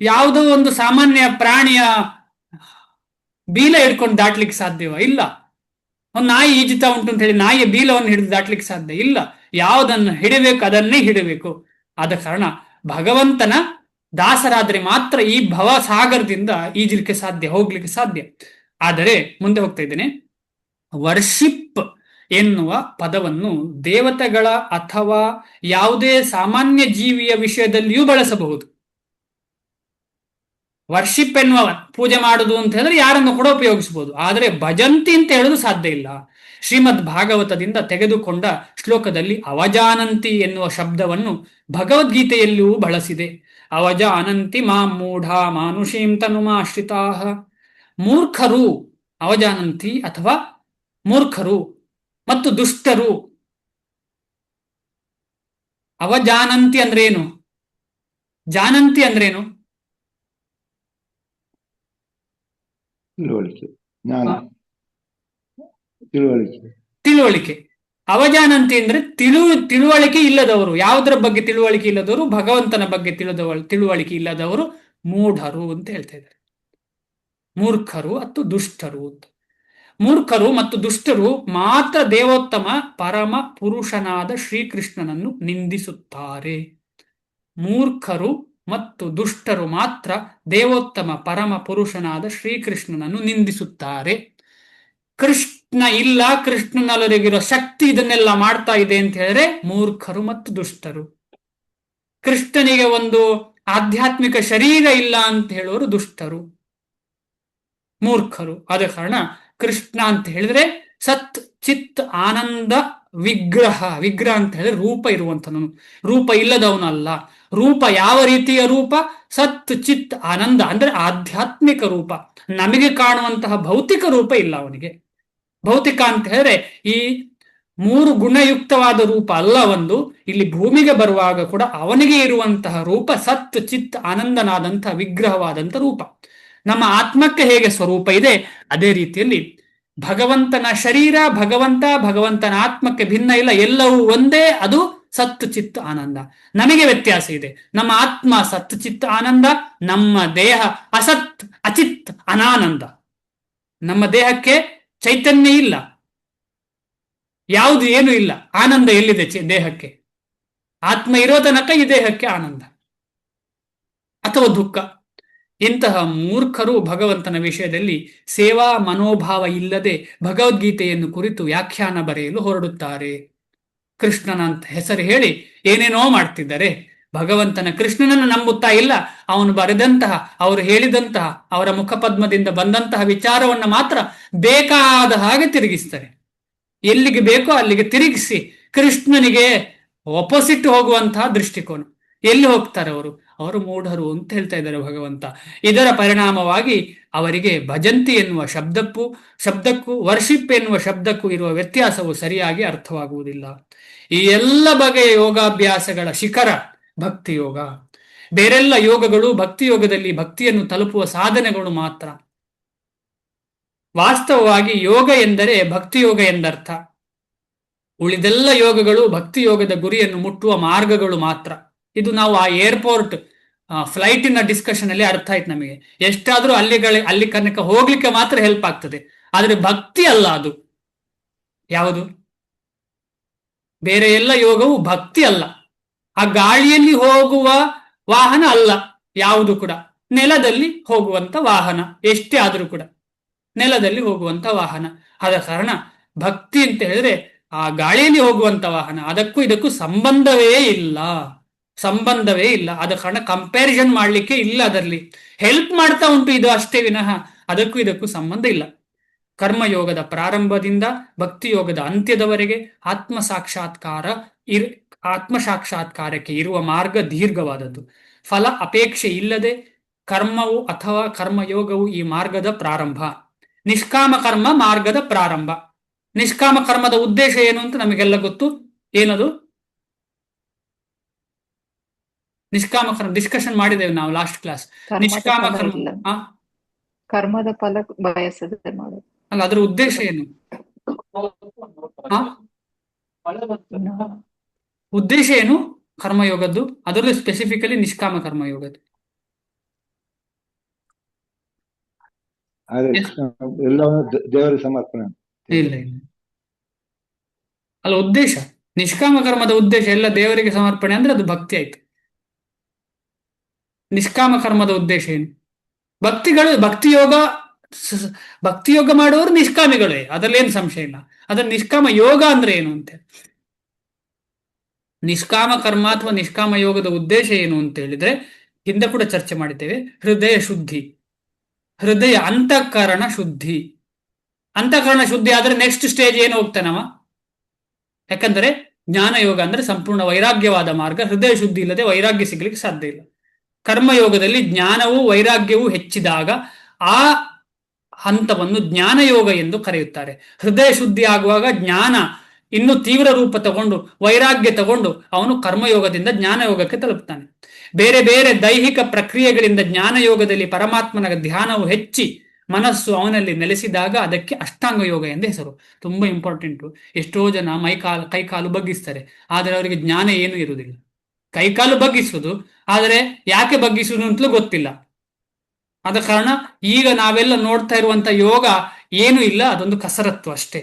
ಯಾವುದೋ ಒಂದು ಸಾಮಾನ್ಯ ಪ್ರಾಣಿಯ ಬೀಲ ಹಿಡ್ಕೊಂಡು ದಾಟ್ಲಿಕ್ಕೆ ಸಾಧ್ಯವ? ಇಲ್ಲ. ಒಂದು ನಾಯಿ ಈಜುತ್ತಾ ಉಂಟು ಅಂತ ಹೇಳಿ ನಾಯಿಯ ಬೀಲವನ್ನು ಹಿಡಿದು ದಾಟ್ಲಿಕ್ಕೆ ಸಾಧ್ಯ ಇಲ್ಲ. ಯಾವುದನ್ನು ಹಿಡಬೇಕು ಅದನ್ನೇ ಹಿಡಬೇಕು. ಆದ ಕಾರಣ ಭಗವಂತನ ದಾಸರಾದ್ರೆ ಮಾತ್ರ ಈ ಭವಸಾಗರದಿಂದ ಈಜಲಿಕ್ಕೆ ಸಾಧ್ಯ, ಹೋಗ್ಲಿಕ್ಕೆ ಸಾಧ್ಯ. ಆದರೆ ಮುಂದೆ ಹೋಗ್ತಾ ಇದ್ದೇನೆ. ವರ್ಷಿಪ್ ಎನ್ನುವ ಪದವನ್ನು ದೇವತೆಗಳ ಅಥವಾ ಯಾವುದೇ ಸಾಮಾನ್ಯ ಜೀವಿಯ ವಿಷಯದಲ್ಲಿಯೂ ಬಳಸಬಹುದು. ವರ್ಷಿಪ್ ಎನ್ನುವ ಪೂಜೆ ಮಾಡುದು ಅಂತ ಹೇಳಿದ್ರೆ ಯಾರನ್ನು ಕೂಡ ಉಪಯೋಗಿಸಬಹುದು. ಆದರೆ ಭಜಂತಿ ಅಂತ ಹೇಳುದು ಸಾಧ್ಯ ಇಲ್ಲ. ಶ್ರೀಮದ್ ಭಾಗವತದಿಂದ ತೆಗೆದುಕೊಂಡ ಶ್ಲೋಕದಲ್ಲಿ ಅವಜಾನಂತಿ ಎನ್ನುವ ಶಬ್ದವನ್ನು ಭಗವದ್ಗೀತೆಯಲ್ಲಿಯೂ ಬಳಸಿದೆ. ಅವಜಾನಂತಿ ಮಾಂ ಮೂಢ ಮಾನುಷೀಂ ತನುಮಾಶ್ರಿತಾ. ಮೂರ್ಖರು ಅವಜಾನಂತಿ ಅಥವಾ ಮೂರ್ಖರು ಮತ್ತು ದುಷ್ಟರು. ಅವಜಾನಂತಿ ಅಂದ್ರೇನು? ಜಾನಂತಿ ಅಂದ್ರೇನು? ತಿಳುವಳಿಕೆ, ಜ್ಞಾನ, ತಿಳುವಳಿಕೆ. ತಿಳುವಳಿಕೆ. ಅವಜಾನಂತಿ ಅಂದ್ರೆ ತಿಳುವಳಿಕೆ ಇಲ್ಲದವರು. ಯಾವುದರ ಬಗ್ಗೆ ತಿಳುವಳಿಕೆ ಇಲ್ಲದವರು? ಭಗವಂತನ ಬಗ್ಗೆ ತಿಳುವಳಿಕೆ ಇಲ್ಲದವರು ಮೂಢರು ಅಂತ ಹೇಳ್ತಾ ಇದ್ದಾರೆ. ಮೂರ್ಖರು ಮತ್ತು ದುಷ್ಟರು ಅಂತ. ಮೂರ್ಖರು ಮತ್ತು ದುಷ್ಟರು ಮಾತ್ರ ದೇವೋತ್ತಮ ಪರಮ ಪುರುಷನಾದ ಶ್ರೀಕೃಷ್ಣನನ್ನು ನಿಂದಿಸುತ್ತಾರೆ. ಮೂರ್ಖರು ಮತ್ತು ದುಷ್ಟರು ಮಾತ್ರ ದೇವೋತ್ತಮ ಪರಮ ಪುರುಷನಾದ ಶ್ರೀಕೃಷ್ಣನನ್ನು ನಿಂದಿಸುತ್ತಾರೆ. ಕೃಷ್ಣ ಇಲ್ಲ, ಕೃಷ್ಣನಲ್ಲಿರೋ ಶಕ್ತಿ ಇದನ್ನೆಲ್ಲ ಮಾಡ್ತಾ ಇದೆ ಅಂತ ಹೇಳಿದ್ರೆ ಮೂರ್ಖರು ಮತ್ತು ದುಷ್ಟರು. ಕೃಷ್ಣನಿಗೆ ಒಂದು ಆಧ್ಯಾತ್ಮಿಕ ಶರೀರ ಇಲ್ಲ ಅಂತ ಹೇಳೋರು ದುಷ್ಟರು, ಮೂರ್ಖರು. ಆದ ಕಾರಣ ಕೃಷ್ಣ ಅಂತ ಹೇಳಿದ್ರೆ ಸತ್ ಚಿತ್ ಆನಂದ ವಿಗ್ರಹ. ವಿಗ್ರಹ ಅಂತ ಹೇಳಿದ್ರೆ ರೂಪ ಇರುವಂತವನು, ರೂಪ ಇಲ್ಲದವನಲ್ಲ. ರೂಪ ಯಾವ ರೀತಿಯ ರೂಪ? ಸತ್ ಚಿತ್ ಆನಂದ ಅಂದ್ರೆ ಆಧ್ಯಾತ್ಮಿಕ ರೂಪ. ನಮಗೆ ಕಾಣುವಂತಹ ಭೌತಿಕ ರೂಪ ಇಲ್ಲ ಅವನಿಗೆ. ಭೌತಿಕ ಅಂತ ಹೇಳಿದ್ರೆ ಈ 3 ಗುಣಯುಕ್ತವಾದ ರೂಪ ಅಲ್ಲ. ಒಂದು ಇಲ್ಲಿ ಭೂಮಿಗೆ ಬರುವಾಗ ಕೂಡ ಅವನಿಗೆ ಇರುವಂತಹ ರೂಪ ಸತ್ ಚಿತ್ ಆನಂದನಾದಂತಹ ವಿಗ್ರಹವಾದಂತಹ ರೂಪ. ನಮ್ಮ ಆತ್ಮಕ್ಕೆ ಹೇಗೆ ಸ್ವರೂಪ ಇದೆ ಅದೇ ರೀತಿಯಲ್ಲಿ ಭಗವಂತನ ಶರೀರ, ಭಗವಂತನ ಆತ್ಮಕ್ಕೆ ಭಿನ್ನ ಇಲ್ಲ, ಎಲ್ಲವೂ ಒಂದೇ. ಅದು ಸತ್ ಚಿತ್ ಆನಂದ. ನಮಗೆ ವ್ಯತ್ಯಾಸ ಇದೆ. ನಮ್ಮ ಆತ್ಮ ಸತ್ ಚಿತ್ ಆನಂದ, ನಮ್ಮ ದೇಹ ಅಸತ್ ಅಚಿತ್ ಅನಾನಂದ. ನಮ್ಮ ದೇಹಕ್ಕೆ ಚೈತನ್ಯ ಇಲ್ಲ, ಯಾವುದು ಏನು ಇಲ್ಲ. ಆನಂದ ಎಲ್ಲಿದೆ ದೇಹಕ್ಕೆ? ಆತ್ಮ ಇರೋ ತನಕ ಈ ದೇಹಕ್ಕೆ ಆನಂದ ಅಥವಾ ದುಃಖ. ಇಂತಹ ಮೂರ್ಖರು ಭಗವಂತನ ವಿಷಯದಲ್ಲಿ ಸೇವಾ ಮನೋಭಾವ ಇಲ್ಲದೆ ಭಗವದ್ಗೀತೆಯನ್ನು ಕುರಿತು ವ್ಯಾಖ್ಯಾನ ಬರೆಯಲು ಹೊರಡುತ್ತಾರೆ. ಕೃಷ್ಣನಂತ ಹೆಸರು ಹೇಳಿ ಏನೇನೋ ಮಾಡ್ತಿದ್ದಾರೆ. ಭಗವಂತನ ಕೃಷ್ಣನನ್ನು ನಂಬುತ್ತಾ ಇಲ್ಲ. ಅವನು ಬರೆದಂತಹ, ಅವರು ಹೇಳಿದಂತಹ, ಅವರ ಮುಖಪದ್ಮದಿಂದ ಬಂದಂತಹ ವಿಚಾರವನ್ನು ಮಾತ್ರ ಬೇಕಾದ ಹಾಗೆ ತಿರುಗಿಸ್ತಾರೆ. ಎಲ್ಲಿಗೆ ಬೇಕೋ ಅಲ್ಲಿಗೆ ತಿರುಗಿಸಿ ಕೃಷ್ಣನಿಗೆ ಆಪೋಸಿಟ್ ಹೋಗುವಂತಹ ದೃಷ್ಟಿಕೋನ. ಎಲ್ಲಿ ಹೋಗ್ತಾರೆ ಅವರು ಮೂಢರು ಅಂತ ಹೇಳ್ತಾ ಇದ್ದಾರೆ ಭಗವಂತ. ಇದರ ಪರಿಣಾಮವಾಗಿ ಅವರಿಗೆ ಭಜಂತಿ ಎನ್ನುವ ಶಬ್ದಕ್ಕೂ ವರ್ಷಿಪ್ ಎನ್ನುವ ಶಬ್ದಕ್ಕೂ ಇರುವ ವ್ಯತ್ಯಾಸವು ಸರಿಯಾಗಿ ಅರ್ಥವಾಗುವುದಿಲ್ಲ. ಈ ಎಲ್ಲ ಬಗೆಯ ಯೋಗಾಭ್ಯಾಸಗಳ ಶಿಖರ ಭಕ್ತಿಯೋಗ. ಬೇರೆಲ್ಲ ಯೋಗಗಳು ಭಕ್ತಿಯೋಗದಲ್ಲಿ ಭಕ್ತಿಯನ್ನು ತಲುಪುವ ಸಾಧನೆಗಳು ಮಾತ್ರ. ವಾಸ್ತವವಾಗಿ ಯೋಗ ಎಂದರೆ ಭಕ್ತಿಯೋಗ ಎಂದರ್ಥ. ಉಳಿದೆಲ್ಲ ಯೋಗಗಳು ಭಕ್ತಿಯೋಗದ ಗುರಿಯನ್ನು ಮುಟ್ಟುವ ಮಾರ್ಗಗಳು ಮಾತ್ರ. ಇದು ನಾವು ಆ ಏರ್ಪೋರ್ಟ್ ಫ್ಲೈಟಿನ ಡಿಸ್ಕಷನ್ ಅಲ್ಲಿ ಅರ್ಥ ಆಯ್ತು ನಮಗೆ. ಎಷ್ಟಾದ್ರೂ ಅಲ್ಲಿ ತನಕ ಹೋಗ್ಲಿಕ್ಕೆ ಮಾತ್ರ ಹೆಲ್ಪ್ ಆಗ್ತದೆ. ಆದ್ರೆ ಭಕ್ತಿ ಅಲ್ಲ ಅದು. ಯಾವುದು? ಬೇರೆ ಎಲ್ಲ ಯೋಗವು ಭಕ್ತಿ ಅಲ್ಲ. ಆ ಗಾಳಿಯಲ್ಲಿ ಹೋಗುವ ವಾಹನ ಅಲ್ಲ ಯಾವುದು ಕೂಡ. ನೆಲದಲ್ಲಿ ಹೋಗುವಂತ ವಾಹನ ಎಷ್ಟೇ ಆದ್ರೂ ಕೂಡ ನೆಲದಲ್ಲಿ ಹೋಗುವಂತ ವಾಹನ. ಆದ ಕಾರಣ ಭಕ್ತಿ ಅಂತ ಹೇಳಿದ್ರೆ ಆ ಗಾಳಿಯಲ್ಲಿ ಹೋಗುವಂತ ವಾಹನ. ಅದಕ್ಕೂ ಇದಕ್ಕೂ ಸಂಬಂಧವೇ ಇಲ್ಲ. ಆದ ಕಾರಣ ಕಂಪ್ಯಾರಿಸನ್ ಮಾಡ್ಲಿಕ್ಕೆ ಇಲ್ಲ. ಅದರಲ್ಲಿ ಹೆಲ್ಪ್ ಮಾಡ್ತಾ ಉಂಟು ಇದು ಅಷ್ಟೇ ವಿನಃ ಅದಕ್ಕೂ ಇದಕ್ಕೂ ಸಂಬಂಧ ಇಲ್ಲ. ಕರ್ಮಯೋಗದ ಪ್ರಾರಂಭದಿಂದ ಭಕ್ತಿಯೋಗದ ಅಂತ್ಯದವರೆಗೆ ಆತ್ಮ ಸಾಕ್ಷಾತ್ಕಾರಕ್ಕೆ ಇರುವ ಮಾರ್ಗ ದೀರ್ಘವಾದದ್ದು. ಫಲ ಅಪೇಕ್ಷೆ ಇಲ್ಲದೆ ಕರ್ಮವು ಅಥವಾ ಕರ್ಮಯೋಗವು ಈ ಮಾರ್ಗದ ಪ್ರಾರಂಭ. ನಿಷ್ಕಾಮ ಕರ್ಮ ಮಾರ್ಗದ ಪ್ರಾರಂಭ. ನಿಷ್ಕಾಮ ಕರ್ಮದ ಉದ್ದೇಶ ಏನು ಅಂತ ನಮಗೆಲ್ಲ ಗೊತ್ತು. ಏನದು? ನಿಷ್ಕಾಮ ಕರ್ಮ ಡಿಸ್ಕಷನ್ ಮಾಡಿದ್ದೇವೆ ನಾವು ಲಾಸ್ಟ್ ಕ್ಲಾಸ್. ಕರ್ಮದ ನಿಷ್ಕಾಮ ಫಲ ಕರ್ಮ ಇಲ್ಲ. ಆ? ಕರ್ಮದ ಫಲ ಬಯಸದೆ ಮಾಡೋದು. ಅಲ್ಲ, ಅದರ ಉದ್ದೇಶ ಏನು? ಆ? ಉದ್ದೇಶ ಏನು ಕರ್ಮಯೋಗದ್ದು? ಅದರಲ್ಲೂ ಸ್ಪೆಸಿಫಿಕಲಿ ನಿಷ್ಕಾಮ ಕರ್ಮಯೋಗದ್ದು. ಆದ್ರೆ Yes. ಎಲ್ಲವನ್ನು ದೇವರಿಗೆ ಸಮರ್ಪಣೆ. ಇಲ್ಲ ಇಲ್ಲ ಅಲ್ಲ, ಉದ್ದೇಶ ನಿಷ್ಕಾಮ ಕರ್ಮದ ಉದ್ದೇಶ ಎಲ್ಲ ದೇವರಿಗೆ ಸಮರ್ಪಣೆ ಅಂದ್ರೆ ಅದು ಭಕ್ತಿ ಆಯ್ತು. ನಿಷ್ಕಾಮ ಕರ್ಮದ ಉದ್ದೇಶ ಏನು? ಭಕ್ತಿಗಳು ಭಕ್ತಿಯೋಗ ಮಾಡುವವರು ನಿಷ್ಕಾಮಿಗಳೇ, ಅದರಲ್ಲೇನು ಸಂಶಯ ಇಲ್ಲ. ಅದರ ನಿಷ್ಕಾಮ ಯೋಗ ಅಂದ್ರೆ ಏನು ಅಂತ, ನಿಷ್ಕಾಮ ಕರ್ಮ ಅಥವಾ ನಿಷ್ಕಾಮ ಯೋಗದ ಉದ್ದೇಶ ಏನು ಅಂತ ಹೇಳಿದ್ರೆ ಹಿಂದೆ ಕೂಡ ಚರ್ಚೆ ಮಾಡಿದ್ದೇವೆ. ಹೃದಯ ಶುದ್ಧಿ, ಹೃದಯ ಅಂತಃಕರಣ ಶುದ್ಧಿ. ಅಂತಃಕರಣ ಶುದ್ಧಿ ಆದ್ರೆ ನೆಕ್ಸ್ಟ್ ಸ್ಟೇಜ್ ಏನು ಹೋಗ್ತಾನವ? ಯಾಕಂದ್ರೆ ಜ್ಞಾನ ಯೋಗ ಅಂದ್ರೆ ಸಂಪೂರ್ಣ ವೈರಾಗ್ಯವಾದ ಮಾರ್ಗ. ಹೃದಯ ಶುದ್ಧಿ ಇಲ್ಲದೆ ವೈರಾಗ್ಯ ಸಿಗ್ಲಿಕ್ಕೆ ಸಾಧ್ಯ ಇಲ್ಲ. ಕರ್ಮಯೋಗದಲ್ಲಿ ಜ್ಞಾನವೂ ವೈರಾಗ್ಯವೂ ಹೆಚ್ಚಿದಾಗ ಆ ಹಂತವನ್ನು ಜ್ಞಾನಯೋಗ ಎಂದು ಕರೆಯುತ್ತಾರೆ. ಹೃದಯ ಶುದ್ಧಿ ಆಗುವಾಗ ಜ್ಞಾನ ಇನ್ನು ತೀವ್ರ ರೂಪ ತಗೊಂಡು ವೈರಾಗ್ಯ ತಗೊಂಡು ಅವನು ಕರ್ಮಯೋಗದಿಂದ ಜ್ಞಾನಯೋಗಕ್ಕೆ ತಲುಪ್ತಾನೆ. ಬೇರೆ ಬೇರೆ ದೈಹಿಕ ಪ್ರಕ್ರಿಯೆಗಳಿಂದ ಜ್ಞಾನಯೋಗದಲ್ಲಿ ಪರಮಾತ್ಮನ ಧ್ಯಾನವು ಹೆಚ್ಚಿ ಮನಸ್ಸು ಅವನಲ್ಲಿ ನೆಲೆಸಿದಾಗ ಅದಕ್ಕೆ ಅಷ್ಟಾಂಗ ಯೋಗ ಎಂದು ಹೆಸರು. ತುಂಬಾ ಇಂಪಾರ್ಟೆಂಟು. ಎಷ್ಟೋ ಜನ ಕೈಕಾಲು ಬಗ್ಗಿಸ್ತಾರೆ, ಆದರೆ ಅವರಿಗೆ ಜ್ಞಾನ ಏನೂ ಇರುವುದಿಲ್ಲ. ಕೈಕಾಲು ಬಗ್ಗಿಸುವುದು, ಆದರೆ ಯಾಕೆ ಬಗ್ಗಿಸುವುದು ಅಂತಲೂ ಗೊತ್ತಿಲ್ಲ. ಆದ ಕಾರಣ ಈಗ ನಾವೆಲ್ಲ ನೋಡ್ತಾ ಇರುವಂತ ಯೋಗ ಏನು ಇಲ್ಲ, ಅದೊಂದು ಕಸರತ್ತು ಅಷ್ಟೇ,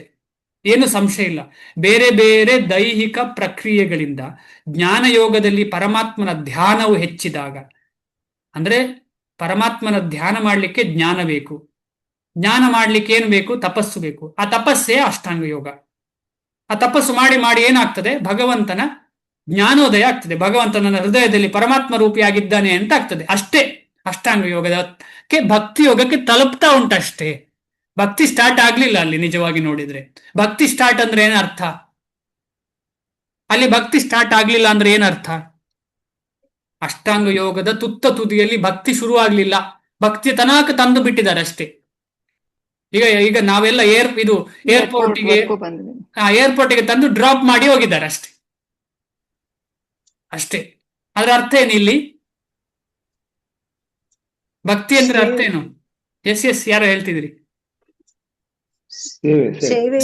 ಏನು ಸಂಶಯ ಇಲ್ಲ. ಬೇರೆ ಬೇರೆ ದೈಹಿಕ ಪ್ರಕ್ರಿಯೆಗಳಿಂದ ಜ್ಞಾನ ಯೋಗದಲ್ಲಿ ಪರಮಾತ್ಮನ ಧ್ಯಾನವು ಹೆಚ್ಚಿದಾಗ, ಅಂದ್ರೆ ಪರಮಾತ್ಮನ ಧ್ಯಾನ ಮಾಡಲಿಕ್ಕೆ ಜ್ಞಾನ ಬೇಕು, ಜ್ಞಾನ ಮಾಡ್ಲಿಕ್ಕೆ ಏನು ಬೇಕು? ತಪಸ್ಸು ಬೇಕು. ಆ ತಪಸ್ಸೇ ಅಷ್ಟಾಂಗ ಯೋಗ. ಆ ತಪಸ್ಸು ಮಾಡಿ ಮಾಡಿ ಏನಾಗ್ತದೆ? ಭಗವಂತನ ಜ್ಞಾನೋದಯ ಆಗ್ತದೆ, ಭಗವಂತನ ಹೃದಯದಲ್ಲಿ ಪರಮಾತ್ಮ ರೂಪಿಯಾಗಿದ್ದಾನೆ ಅಂತ ಆಗ್ತದೆ. ಅಷ್ಟೇ ಅಷ್ಟಾಂಗ ಯೋಗದಕ್ಕೆ, ಭಕ್ತಿ ಯೋಗಕ್ಕೆ ತಲುಪ್ತಾ ಉಂಟಷ್ಟೇ. ಭಕ್ತಿ ಸ್ಟಾರ್ಟ್ ಆಗ್ಲಿಲ್ಲ ಅಲ್ಲಿ. ನಿಜವಾಗಿ ನೋಡಿದ್ರೆ ಭಕ್ತಿ ಸ್ಟಾರ್ಟ್ ಅಂದ್ರೆ ಏನರ್ಥ? ಅಲ್ಲಿ ಭಕ್ತಿ ಸ್ಟಾರ್ಟ್ ಆಗ್ಲಿಲ್ಲ ಅಂದ್ರೆ ಏನರ್ಥ? ಅಷ್ಟಾಂಗ ಯೋಗದ ತುತ್ತ ತುದಿಯಲ್ಲಿ ಭಕ್ತಿ ಶುರು ಆಗ್ಲಿಲ್ಲ, ಭಕ್ತಿ ತನಕ ತಂದು ಬಿಟ್ಟಿದ್ದಾರೆ ಅಷ್ಟೇ. ಈಗ ನಾವೆಲ್ಲ ಏರ್ಪೋರ್ಟ್ಗೆ ಏರ್ಪೋರ್ಟ್ಗೆ ತಂದು ಡ್ರಾಪ್ ಮಾಡಿ ಹೋಗಿದ್ದಾರೆ ಅಷ್ಟೇ ಅಷ್ಟೇ. ಅದರ ಅರ್ಥ ಏನು ಇಲ್ಲಿ? ಭಕ್ತಿ ಅಂದ್ರೆ ಅರ್ಥ ಏನು? ಎಸ್ ಯಾರು ಹೇಳ್ತಿದ್ರಿ?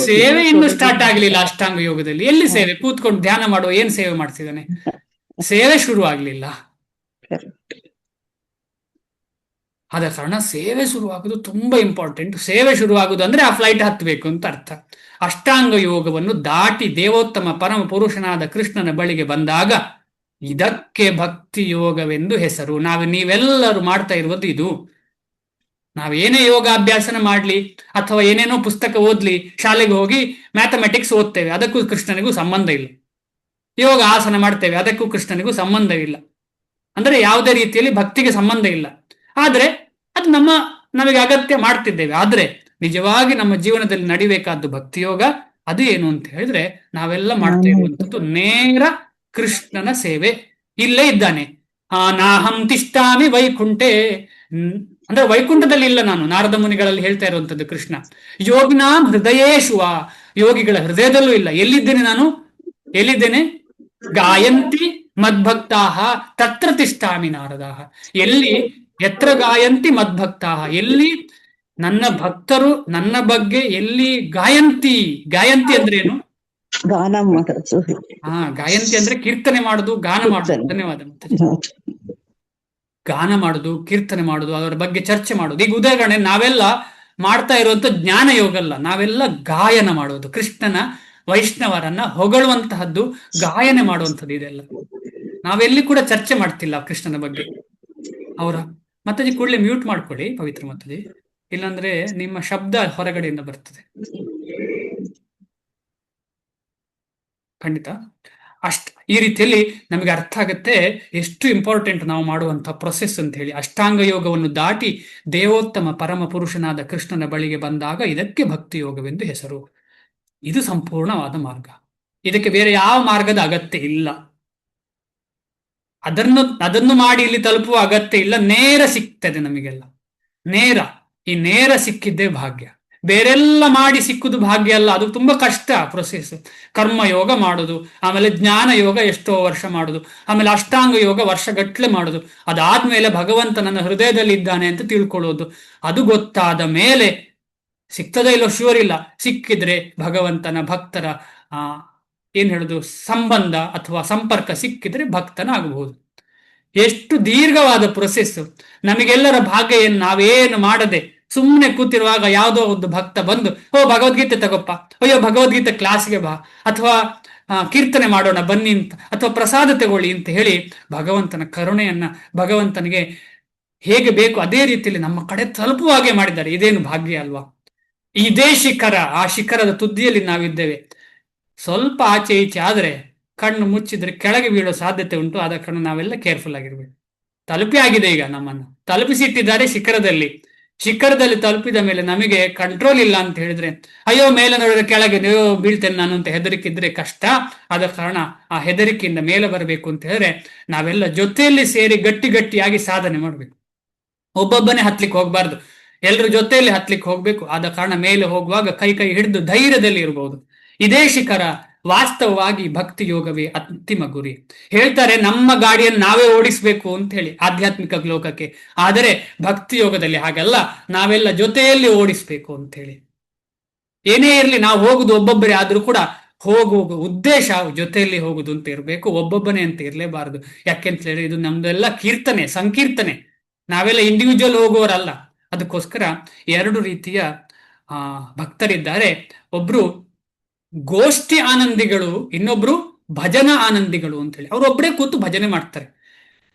ಸೇವೆ ಇನ್ನು ಸ್ಟಾರ್ಟ್ ಆಗ್ಲಿಲ್ಲ ಅಷ್ಟಾಂಗ ಯೋಗದಲ್ಲಿ. ಎಲ್ಲಿ ಸೇವೆ? ಕೂತ್ಕೊಂಡು ಧ್ಯಾನ ಮಾಡುವ ಏನ್ ಸೇವೆ ಮಾಡ್ತಿದ್ದಾನೆ? ಸೇವೆ ಶುರು ಆಗ್ಲಿಲ್ಲ. ಆದ ಕಾರಣ ಸೇವೆ ಶುರುವಾಗುವುದು ತುಂಬಾ ಇಂಪಾರ್ಟೆಂಟ್. ಸೇವೆ ಶುರುವಾಗುವುದು ಅಂದ್ರೆ ಆ ಫ್ಲೈಟ್ ಹತ್ತಬೇಕು ಅಂತ ಅರ್ಥ. ಅಷ್ಟಾಂಗ ಯೋಗವನ್ನು ದಾಟಿ ದೇವೋತ್ತಮ ಪರಮ ಪುರುಷನಾದ ಕೃಷ್ಣನ ಬಳಿಗೆ ಬಂದಾಗ ಇದಕ್ಕೆ ಭಕ್ತಿ ಯೋಗವೆಂದು ಹೆಸರು. ನೀವೆಲ್ಲರೂ ಮಾಡ್ತಾ ಇರುವುದು ಇದು. ನಾವೇನೇ ಯೋಗಾಭ್ಯಾಸನ ಮಾಡ್ಲಿ ಅಥವಾ ಏನೇನೋ ಪುಸ್ತಕ ಓದ್ಲಿ, ಶಾಲೆಗೆ ಹೋಗಿ ಮ್ಯಾಥಮೆಟಿಕ್ಸ್ ಓದ್ತೇವೆ, ಅದಕ್ಕೂ ಕೃಷ್ಣನಿಗೂ ಸಂಬಂಧ ಇಲ್ಲ. ಯೋಗ ಆಸನ ಮಾಡ್ತೇವೆ, ಅದಕ್ಕೂ ಕೃಷ್ಣನಿಗೂ ಸಂಬಂಧವಿಲ್ಲ. ಅಂದ್ರೆ ಯಾವುದೇ ರೀತಿಯಲ್ಲಿ ಭಕ್ತಿಗೆ ಸಂಬಂಧ ಇಲ್ಲ. ಆದ್ರೆ ಅದು ನಮಗೆ ಅಗತ್ಯ ಮಾಡ್ತಿದ್ದೇವೆ. ಆದ್ರೆ ನಿಜವಾಗಿ ನಮ್ಮ ಜೀವನದಲ್ಲಿ ನಡಿಬೇಕಾದ್ದು ಭಕ್ತಿಯೋಗ. ಅದು ಏನು ಅಂತ ಹೇಳಿದ್ರೆ ನಾವೆಲ್ಲ ಮಾಡ್ತಾ ಇರುವಂತದ್ದು ನೇರ ಕೃಷ್ಣನ ಸೇವೆ. ಇಲ್ಲೇ ಇದ್ದಾನೆ. ನಾಹಂ ತಿಷ್ಠಾಮಿ ವೈಕುಂಠೆ, ಅಂದ್ರೆ ವೈಕುಂಠದಲ್ಲಿ ಇಲ್ಲ ನಾನು. ನಾರದ ಮುನಿಗಳಲ್ಲಿ ಹೇಳ್ತಾ ಇರುವಂತದ್ದು ಕೃಷ್ಣ. ಯೋಗಿನಾಂ ಹೃದಯೇಶುವ, ಯೋಗಿಗಳ ಹೃದಯದಲ್ಲೂ ಇಲ್ಲ. ಎಲ್ಲಿದ್ದೇನೆ ನಾನು? ಎಲ್ಲಿದ್ದೇನೆ? ಗಾಯಂತಿ ಮದ್ಭಕ್ತಾಹ ತತ್ರ ತಿಷ್ಠಾಮಿ ನಾರದಾಹ. ಎಲ್ಲಿ? ಯತ್ರ ಗಾಯಂತಿ ಮದ್ಭಕ್ತಾಹ, ಎಲ್ಲಿ ನನ್ನ ಭಕ್ತರು ನನ್ನ ಬಗ್ಗೆ ಎಲ್ಲಿ ಗಾಯಂತಿ. ಗಾಯಂತಿ ಅಂದ್ರೆ ಏನು? ಗಾನ ಮಾಡೋದು. ಗಾಯಂತಿ ಅಂದ್ರೆ ಕೀರ್ತನೆ ಮಾಡುದು, ಗಾನ ಮಾಡುದು. ಧನ್ಯವಾದ. ಗಾನ ಮಾಡುದು, ಕೀರ್ತನೆ ಮಾಡುದು, ಅದರ ಬಗ್ಗೆ ಚರ್ಚೆ ಮಾಡುದು. ಈಗ ಉದಾಹರಣೆ ನಾವೆಲ್ಲ ಮಾಡ್ತಾ ಇರುವಂತ ಜ್ಞಾನ ಯೋಗ ಅಲ್ಲ, ನಾವೆಲ್ಲ ಗಾಯನ ಮಾಡುವುದು. ಕೃಷ್ಣನ ವೈಷ್ಣವರನ್ನ ಹೊಗಳುವಂತಹದ್ದು, ಗಾಯನ ಮಾಡುವಂಥದ್ದು. ಇದೆಲ್ಲ ನಾವೆಲ್ಲಿ ಕೂಡ ಚರ್ಚೆ ಮಾಡ್ತಿಲ್ಲ ಕೃಷ್ಣನ ಬಗ್ಗೆ. ಅವರ ಮತ್ತಜಿ ಕೂಡಲೇ ಮ್ಯೂಟ್ ಮಾಡ್ಕೊಳ್ಳಿ ಪವಿತ್ರ ಮತ್ತಜಿ, ಇಲ್ಲಾಂದ್ರೆ ನಿಮ್ಮ ಶಬ್ದ ಹೊರಗಡೆಯಿಂದ ಬರ್ತದೆ. ಖಂಡಿತ ಈ ರೀತಿಯಲ್ಲಿ ನಮಗೆ ಅರ್ಥ ಆಗುತ್ತೆ ಎಷ್ಟು ಇಂಪಾರ್ಟೆಂಟ್ ನಾವು ಮಾಡುವಂತಹ ಪ್ರೊಸೆಸ್ ಅಂತ ಹೇಳಿ. ಅಷ್ಟಾಂಗ ಯೋಗವನ್ನು ದಾಟಿ ದೇವೋತ್ತಮ ಪರಮ ಪುರುಷನಾದ ಕೃಷ್ಣನ ಬಳಿಗೆ ಬಂದಾಗ ಇದಕ್ಕೆ ಭಕ್ತಿ ಯೋಗವೆಂದು ಹೆಸರು. ಇದು ಸಂಪೂರ್ಣವಾದ ಮಾರ್ಗ. ಇದಕ್ಕೆ ಬೇರೆ ಯಾವ ಮಾರ್ಗದ ಅಗತ್ಯ ಇಲ್ಲ. ಅದನ್ನು ಮಾಡಿ ಇಲ್ಲಿ ತಲುಪುವ ಅಗತ್ಯ ಇಲ್ಲ. ನೇರ ಸಿಗ್ತದೆ ನಮಗೆಲ್ಲ. ನೇರ ಸಿಕ್ಕಿದ್ದೇ ಭಾಗ್ಯ. ಬೇರೆಲ್ಲ ಮಾಡಿ ಸಿಕ್ಕುದು ಭಾಗ್ಯ ಅಲ್ಲ, ಅದು ತುಂಬಾ ಕಷ್ಟ ಪ್ರೊಸೆಸ್. ಕರ್ಮಯೋಗ ಮಾಡುದು, ಆಮೇಲೆ ಜ್ಞಾನ ಯೋಗ ಎಷ್ಟೋ ವರ್ಷ ಮಾಡುದು, ಆಮೇಲೆ ಅಷ್ಟಾಂಗ ಯೋಗ ವರ್ಷಗಟ್ಲೆ ಮಾಡುದು, ಅದಾದ್ಮೇಲೆ ಭಗವಂತ ನನ್ನ ಹೃದಯದಲ್ಲಿ ಇದ್ದಾನೆ ಅಂತ ತಿಳ್ಕೊಳ್ಳೋದು. ಅದು ಗೊತ್ತಾದ ಮೇಲೆ ಸಿಗ್ತದ ಇಲ್ಲೋ ಶ್ಯೂರ್ ಇಲ್ಲ, ಸಿಕ್ಕಿದ್ರೆ ಭಗವಂತನ ಭಕ್ತರ ಆ ಏನ್ ಹೇಳುದು ಸಂಬಂಧ ಅಥವಾ ಸಂಪರ್ಕ ಸಿಕ್ಕಿದ್ರೆ ಭಕ್ತನಾಗಬಹುದು. ಎಷ್ಟು ದೀರ್ಘವಾದ ಪ್ರೊಸೆಸ್. ನಮಗೆಲ್ಲರ ಭಾಗ್ಯ ಏನು, ನಾವೇನು ಮಾಡದೆ ಸುಮ್ಮನೆ ಕೂತಿರುವಾಗ ಯಾವುದೋ ಒಂದು ಭಕ್ತ ಬಂದು ಓ ಭಗವದ್ಗೀತೆ ತಗೋಪ್ಪ, ಅಯ್ಯೋ ಭಗವದ್ಗೀತೆ ಕ್ಲಾಸ್ಗೆ ಬಾ, ಅಥವಾ ಕೀರ್ತನೆ ಮಾಡೋಣ ಬನ್ನಿ ಅಂತ, ಅಥವಾ ಪ್ರಸಾದ ತಗೊಳ್ಳಿ ಅಂತ ಹೇಳಿ ಭಗವಂತನ ಕರುಣೆಯನ್ನ, ಭಗವಂತನಿಗೆ ಹೇಗೆ ಬೇಕು ಅದೇ ರೀತಿಯಲ್ಲಿ ನಮ್ಮ ಕಡೆ ತಲುಪುವ ಹಾಗೆ ಮಾಡಿದ್ದಾರೆ. ಇದೇನು ಭಾಗ್ಯ ಅಲ್ವಾ? ಇದೇ ಶಿಖರ, ಆ ಶಿಖರದ ತುದಿಯಲ್ಲಿ ನಾವಿದ್ದೇವೆ. ಸ್ವಲ್ಪ ಆಚೆ ಈಚೆ ಆದ್ರೆ ಕಣ್ಣು ಮುಚ್ಚಿದ್ರೆ ಕೆಳಗೆ ಬೀಳೋ ಸಾಧ್ಯತೆ ಉಂಟು. ಆದ ಕಾರಣ ನಾವೆಲ್ಲ ಕೇರ್ಫುಲ್ ಆಗಿರ್ಬೇಕು. ತಲುಪಿ ಆಗಿದೆ, ಈಗ ನಮ್ಮನ್ನು ತಲುಪಿಸಿಟ್ಟಿದ್ದಾರೆ ಶಿಖರದಲ್ಲಿ. ಶಿಖರದಲ್ಲಿ ತಲುಪಿದ ಮೇಲೆ ನಮಗೆ ಕಂಟ್ರೋಲ್ ಇಲ್ಲ ಅಂತ ಹೇಳಿದ್ರೆ, ಅಯ್ಯೋ ಮೇಲೆ ನೋಡಿದ್ರೆ ಕೆಳಗೆ ನೀವು ಬೀಳ್ತೇನೆ ನಾನು ಅಂತ ಹೆದರಿಕಿದ್ರೆ ಕಷ್ಟ. ಆದ ಕಾರಣ ಆ ಹೆದರಿಕೆಯಿಂದ ಮೇಲೆ ಬರಬೇಕು ಅಂತ ಹೇಳಿದ್ರೆ ನಾವೆಲ್ಲ ಜೊತೆಯಲ್ಲಿ ಸೇರಿ ಗಟ್ಟಿ ಗಟ್ಟಿಯಾಗಿ ಸಾಧನೆ ಮಾಡಬೇಕು. ಒಬ್ಬೊಬ್ಬನೇ ಹತ್ಲಿಕ್ಕೆ ಹೋಗ್ಬಾರ್ದು, ಎಲ್ರ ಜೊತೆಯಲ್ಲಿ ಹತ್ಲಿಕ್ಕೆ ಹೋಗ್ಬೇಕು. ಆದ ಕಾರಣ ಮೇಲೆ ಹೋಗುವಾಗ ಕೈ ಕೈ ಹಿಡಿದು ಧೈರ್ಯದಲ್ಲಿ ಇರಬಹುದು. ಇದೇ ಶಿಖರ. ವಾಸ್ತವವಾಗಿ ಭಕ್ತಿ ಯೋಗವೇ ಅಂತಿಮ ಗುರಿ. ಹೇಳ್ತಾರೆ ನಮ್ಮ ಗಾಡಿಯನ್ನು ನಾವೇ ಓಡಿಸ್ಬೇಕು ಅಂತ ಹೇಳಿ ಆಧ್ಯಾತ್ಮಿಕ ಲೋಕಕ್ಕೆ, ಆದರೆ ಭಕ್ತಿ ಯೋಗದಲ್ಲಿ ಹಾಗಲ್ಲ, ನಾವೆಲ್ಲ ಜೊತೆಯಲ್ಲಿ ಓಡಿಸ್ಬೇಕು ಅಂತ ಹೇಳಿ. ಏನೇ ಇರಲಿ ನಾವು ಹೋಗುದು ಒಬ್ಬೊಬ್ಬರೇ ಆದ್ರೂ ಕೂಡ ಹೋಗುವ ಉದ್ದೇಶ ಜೊತೆಯಲ್ಲಿ ಹೋಗುದು ಅಂತ ಇರಬೇಕು, ಒಬ್ಬೊಬ್ಬನೇ ಅಂತ ಇರಲೇಬಾರದು. ಯಾಕೆಂತ ಹೇಳಿ ಇದು ನಮ್ದೆಲ್ಲ ಕೀರ್ತನೆ, ಸಂಕೀರ್ತನೆ, ನಾವೆಲ್ಲ ಇಂಡಿವಿಜುವಲ್ ಹೋಗುವವರಲ್ಲ. ಅದಕ್ಕೋಸ್ಕರ ಎರಡು ರೀತಿಯ ಭಕ್ತರಿದ್ದಾರೆ. ಒಬ್ರು ಗೋಷ್ಠಿ ಆನಂದಿಗಳು, ಇನ್ನೊಬ್ರು ಭಜನಾ ಆನಂದಿಗಳು ಅಂತ ಹೇಳಿ. ಅವರೊಬ್ಬರೇ ಕೂತು ಭಜನೆ ಮಾಡ್ತಾರೆ.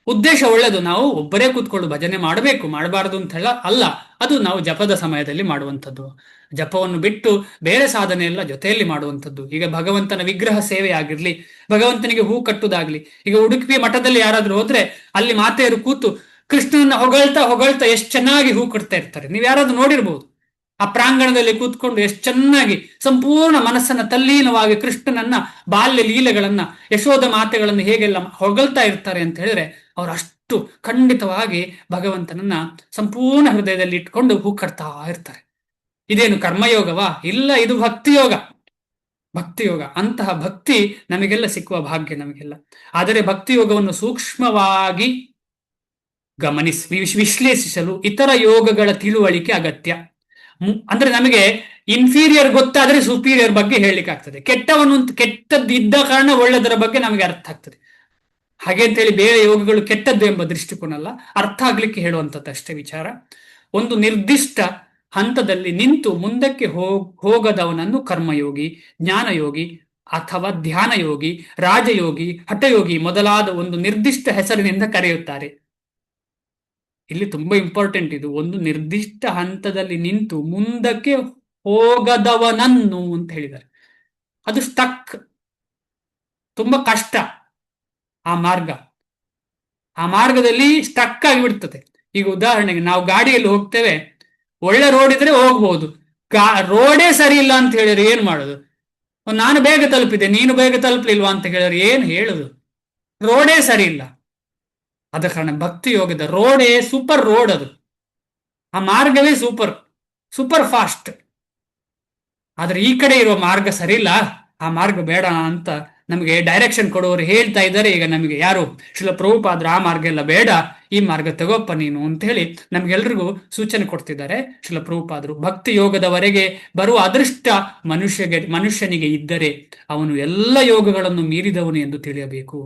ಉದ್ದೇಶ ಒಳ್ಳೆಯದು, ನಾವು ಒಬ್ಬರೇ ಕೂತ್ಕೊಂಡು ಭಜನೆ ಮಾಡಬೇಕು, ಮಾಡಬಾರದು ಅಂತ ಹೇಳ ಅಲ್ಲ. ಅದು ನಾವು ಜಪದ ಸಮಯದಲ್ಲಿ ಮಾಡುವಂಥದ್ದು. ಜಪವನ್ನು ಬಿಟ್ಟು ಬೇರೆ ಸಾಧನೆ ಎಲ್ಲ ಜೊತೆಯಲ್ಲಿ ಮಾಡುವಂಥದ್ದು. ಈಗ ಭಗವಂತನ ವಿಗ್ರಹ ಸೇವೆ ಆಗಿರ್ಲಿ, ಭಗವಂತನಿಗೆ ಹೂ ಕಟ್ಟುದಾಗ್ಲಿ. ಈಗ ಉಡುಪಿ ಮಠದಲ್ಲಿ ಯಾರಾದ್ರೂ ಹೋದ್ರೆ ಅಲ್ಲಿ ಮಾತೆಯರು ಕೂತು ಕೃಷ್ಣನನ್ನ ಹೊಗಳ್ತಾ ಹೊಗಳ್ತಾ ಎಷ್ಟು ಚೆನ್ನಾಗಿ ಹೂ ಕಟ್ತಾ ಇರ್ತಾರೆ. ನೀವು ಯಾರಾದ್ರೂ ನೋಡಿರ್ಬೋದು. ಆ ಪ್ರಾಂಗಣದಲ್ಲಿ ಕೂತ್ಕೊಂಡು ಎಷ್ಟು ಚೆನ್ನಾಗಿ ಸಂಪೂರ್ಣ ಮನಸ್ಸನ್ನ ತಲ್ಲೀನವಾಗಿ ಕೃಷ್ಣನನ್ನ, ಬಾಲ್ಯ ಲೀಲೆಗಳನ್ನ, ಯಶೋಧ ಮಾತೆಗಳನ್ನು ಹೇಗೆಲ್ಲ ಹೊಗಳ್ತಾ ಇರ್ತಾರೆ ಅಂತ ಹೇಳಿದ್ರೆ ಅವ್ರು ಅಷ್ಟು ಖಂಡಿತವಾಗಿ ಭಗವಂತನನ್ನ ಸಂಪೂರ್ಣ ಹೃದಯದಲ್ಲಿ ಇಟ್ಕೊಂಡು ಹೂ ಕಟ್ತಾ ಇರ್ತಾರೆ. ಇದೇನು ಕರ್ಮಯೋಗವಾ? ಇಲ್ಲ, ಇದು ಭಕ್ತಿಯೋಗ. ಭಕ್ತಿಯೋಗ. ಅಂತಹ ಭಕ್ತಿ ನಮಗೆಲ್ಲ ಸಿಕ್ಕುವ ಭಾಗ್ಯ ನಮಗೆಲ್ಲ. ಆದರೆ ಭಕ್ತಿಯೋಗವನ್ನು ಸೂಕ್ಷ್ಮವಾಗಿ ವಿಶ್ಲೇಷಿಸಲು ಇತರ ಯೋಗಗಳ ತಿಳುವಳಿಕೆ ಅಗತ್ಯ. ಅಂದ್ರೆ ನಮಗೆ ಇನ್ಫೀರಿಯರ್ ಗೊತ್ತಾದ್ರೆ ಸುಪೀರಿಯರ್ ಬಗ್ಗೆ ಹೇಳಲಿಕ್ಕೆ ಆಗ್ತದೆ. ಕೆಟ್ಟದ್ದು ಇದ್ದ ಕಾರಣ ಒಳ್ಳೆದರ ಬಗ್ಗೆ ನಮಗೆ ಅರ್ಥ ಆಗ್ತದೆ. ಹಾಗೆ ಅಂತ ಹೇಳಿ ಬೇರೆ ಯೋಗಗಳು ಕೆಟ್ಟದ್ದು ಎಂಬ ದೃಷ್ಟಿಕೋನ ಅಲ್ಲ, ಅರ್ಥ ಆಗ್ಲಿಕ್ಕೆ ಹೇಳುವಂಥದ್ದು ಅಷ್ಟೇ ವಿಚಾರ. ಒಂದು ನಿರ್ದಿಷ್ಟ ಹಂತದಲ್ಲಿ ನಿಂತು ಮುಂದಕ್ಕೆ ಹೋಗದವನನ್ನು ಕರ್ಮಯೋಗಿ, ಜ್ಞಾನಯೋಗಿ ಅಥವಾ ಧ್ಯಾನಯೋಗಿ, ರಾಜಯೋಗಿ, ಹಠಯೋಗಿ ಮೊದಲಾದ ಒಂದು ನಿರ್ದಿಷ್ಟ ಹೆಸರಿನಿಂದ ಕರೆಯುತ್ತಾರೆ. ಇಲ್ಲಿ ತುಂಬಾ ಇಂಪಾರ್ಟೆಂಟ್ ಇದು. ಒಂದು ನಿರ್ದಿಷ್ಟ ಹಂತದಲ್ಲಿ ನಿಂತು ಮುಂದಕ್ಕೆ ಹೋಗದವನನ್ನು ಅಂತ ಹೇಳಿದ್ದಾರೆ. ಅದು ಸ್ಟಕ್, ತುಂಬಾ ಕಷ್ಟ. ಆ ಮಾರ್ಗದಲ್ಲಿ ಸ್ಟಕ್ ಆಗಿಬಿಡ್ತದೆ. ಈಗ ಉದಾಹರಣೆಗೆ ನಾವು ಗಾಡಿಯಲ್ಲಿ ಹೋಗ್ತೇವೆ, ಒಳ್ಳೆ ರೋಡ್ ಇದ್ರೆ ಹೋಗ್ಬಹುದು, ರೋಡೇ ಸರಿ ಇಲ್ಲ ಅಂತ ಹೇಳಿದ್ರೆ ಏನ್ ಮಾಡೋದು? ನಾನು ಬೇಗ ತಲುಪಿದೆ, ನೀನು ಬೇಗ ತಲುಪಲಿಲ್ವಾ ಅಂತ ಹೇಳಿದ್ರೆ ಏನ್ ಹೇಳುದು? ರೋಡೇ ಸರಿ ಇಲ್ಲ. ಆದ ಕಾರಣ ಭಕ್ತಿ ಯೋಗದ ರೋಡೇ ಸೂಪರ್ ರೋಡ್, ಅದು ಆ ಮಾರ್ಗವೇ ಸೂಪರ್ ಫಾಸ್ಟ್. ಆದ್ರೆ ಈ ಕಡೆ ಇರುವ ಮಾರ್ಗ ಸರಿ ಇಲ್ಲ, ಆ ಮಾರ್ಗ ಬೇಡ ಅಂತ ನಮಗೆ ಡೈರೆಕ್ಷನ್ ಕೊಡೋರು ಹೇಳ್ತಾ ಇದ್ದಾರೆ. ಈಗ ನಮಗೆ ಯಾರು ಶ್ರೀಲ ಪ್ರಭುಪಾದರು ಆ ಮಾರ್ಗ ಎಲ್ಲ ಬೇಡ, ಈ ಮಾರ್ಗ ತಗೋಪ್ಪ ನೀನು ಅಂತ ಹೇಳಿ ನಮ್ಗೆಲ್ರಿಗೂ ಸೂಚನೆ ಕೊಡ್ತಿದ್ದಾರೆ ಶ್ರೀಲ ಪ್ರಭುಪಾದರು. ಭಕ್ತಿ ಯೋಗದವರೆಗೆ ಬರುವ ಅದೃಷ್ಟ ಮನುಷ್ಯನಿಗೆ ಇದ್ದರೆ ಅವನು ಎಲ್ಲ ಯೋಗಗಳನ್ನು ಮೀರಿದವನು ಎಂದು ತಿಳಿಯಬೇಕು.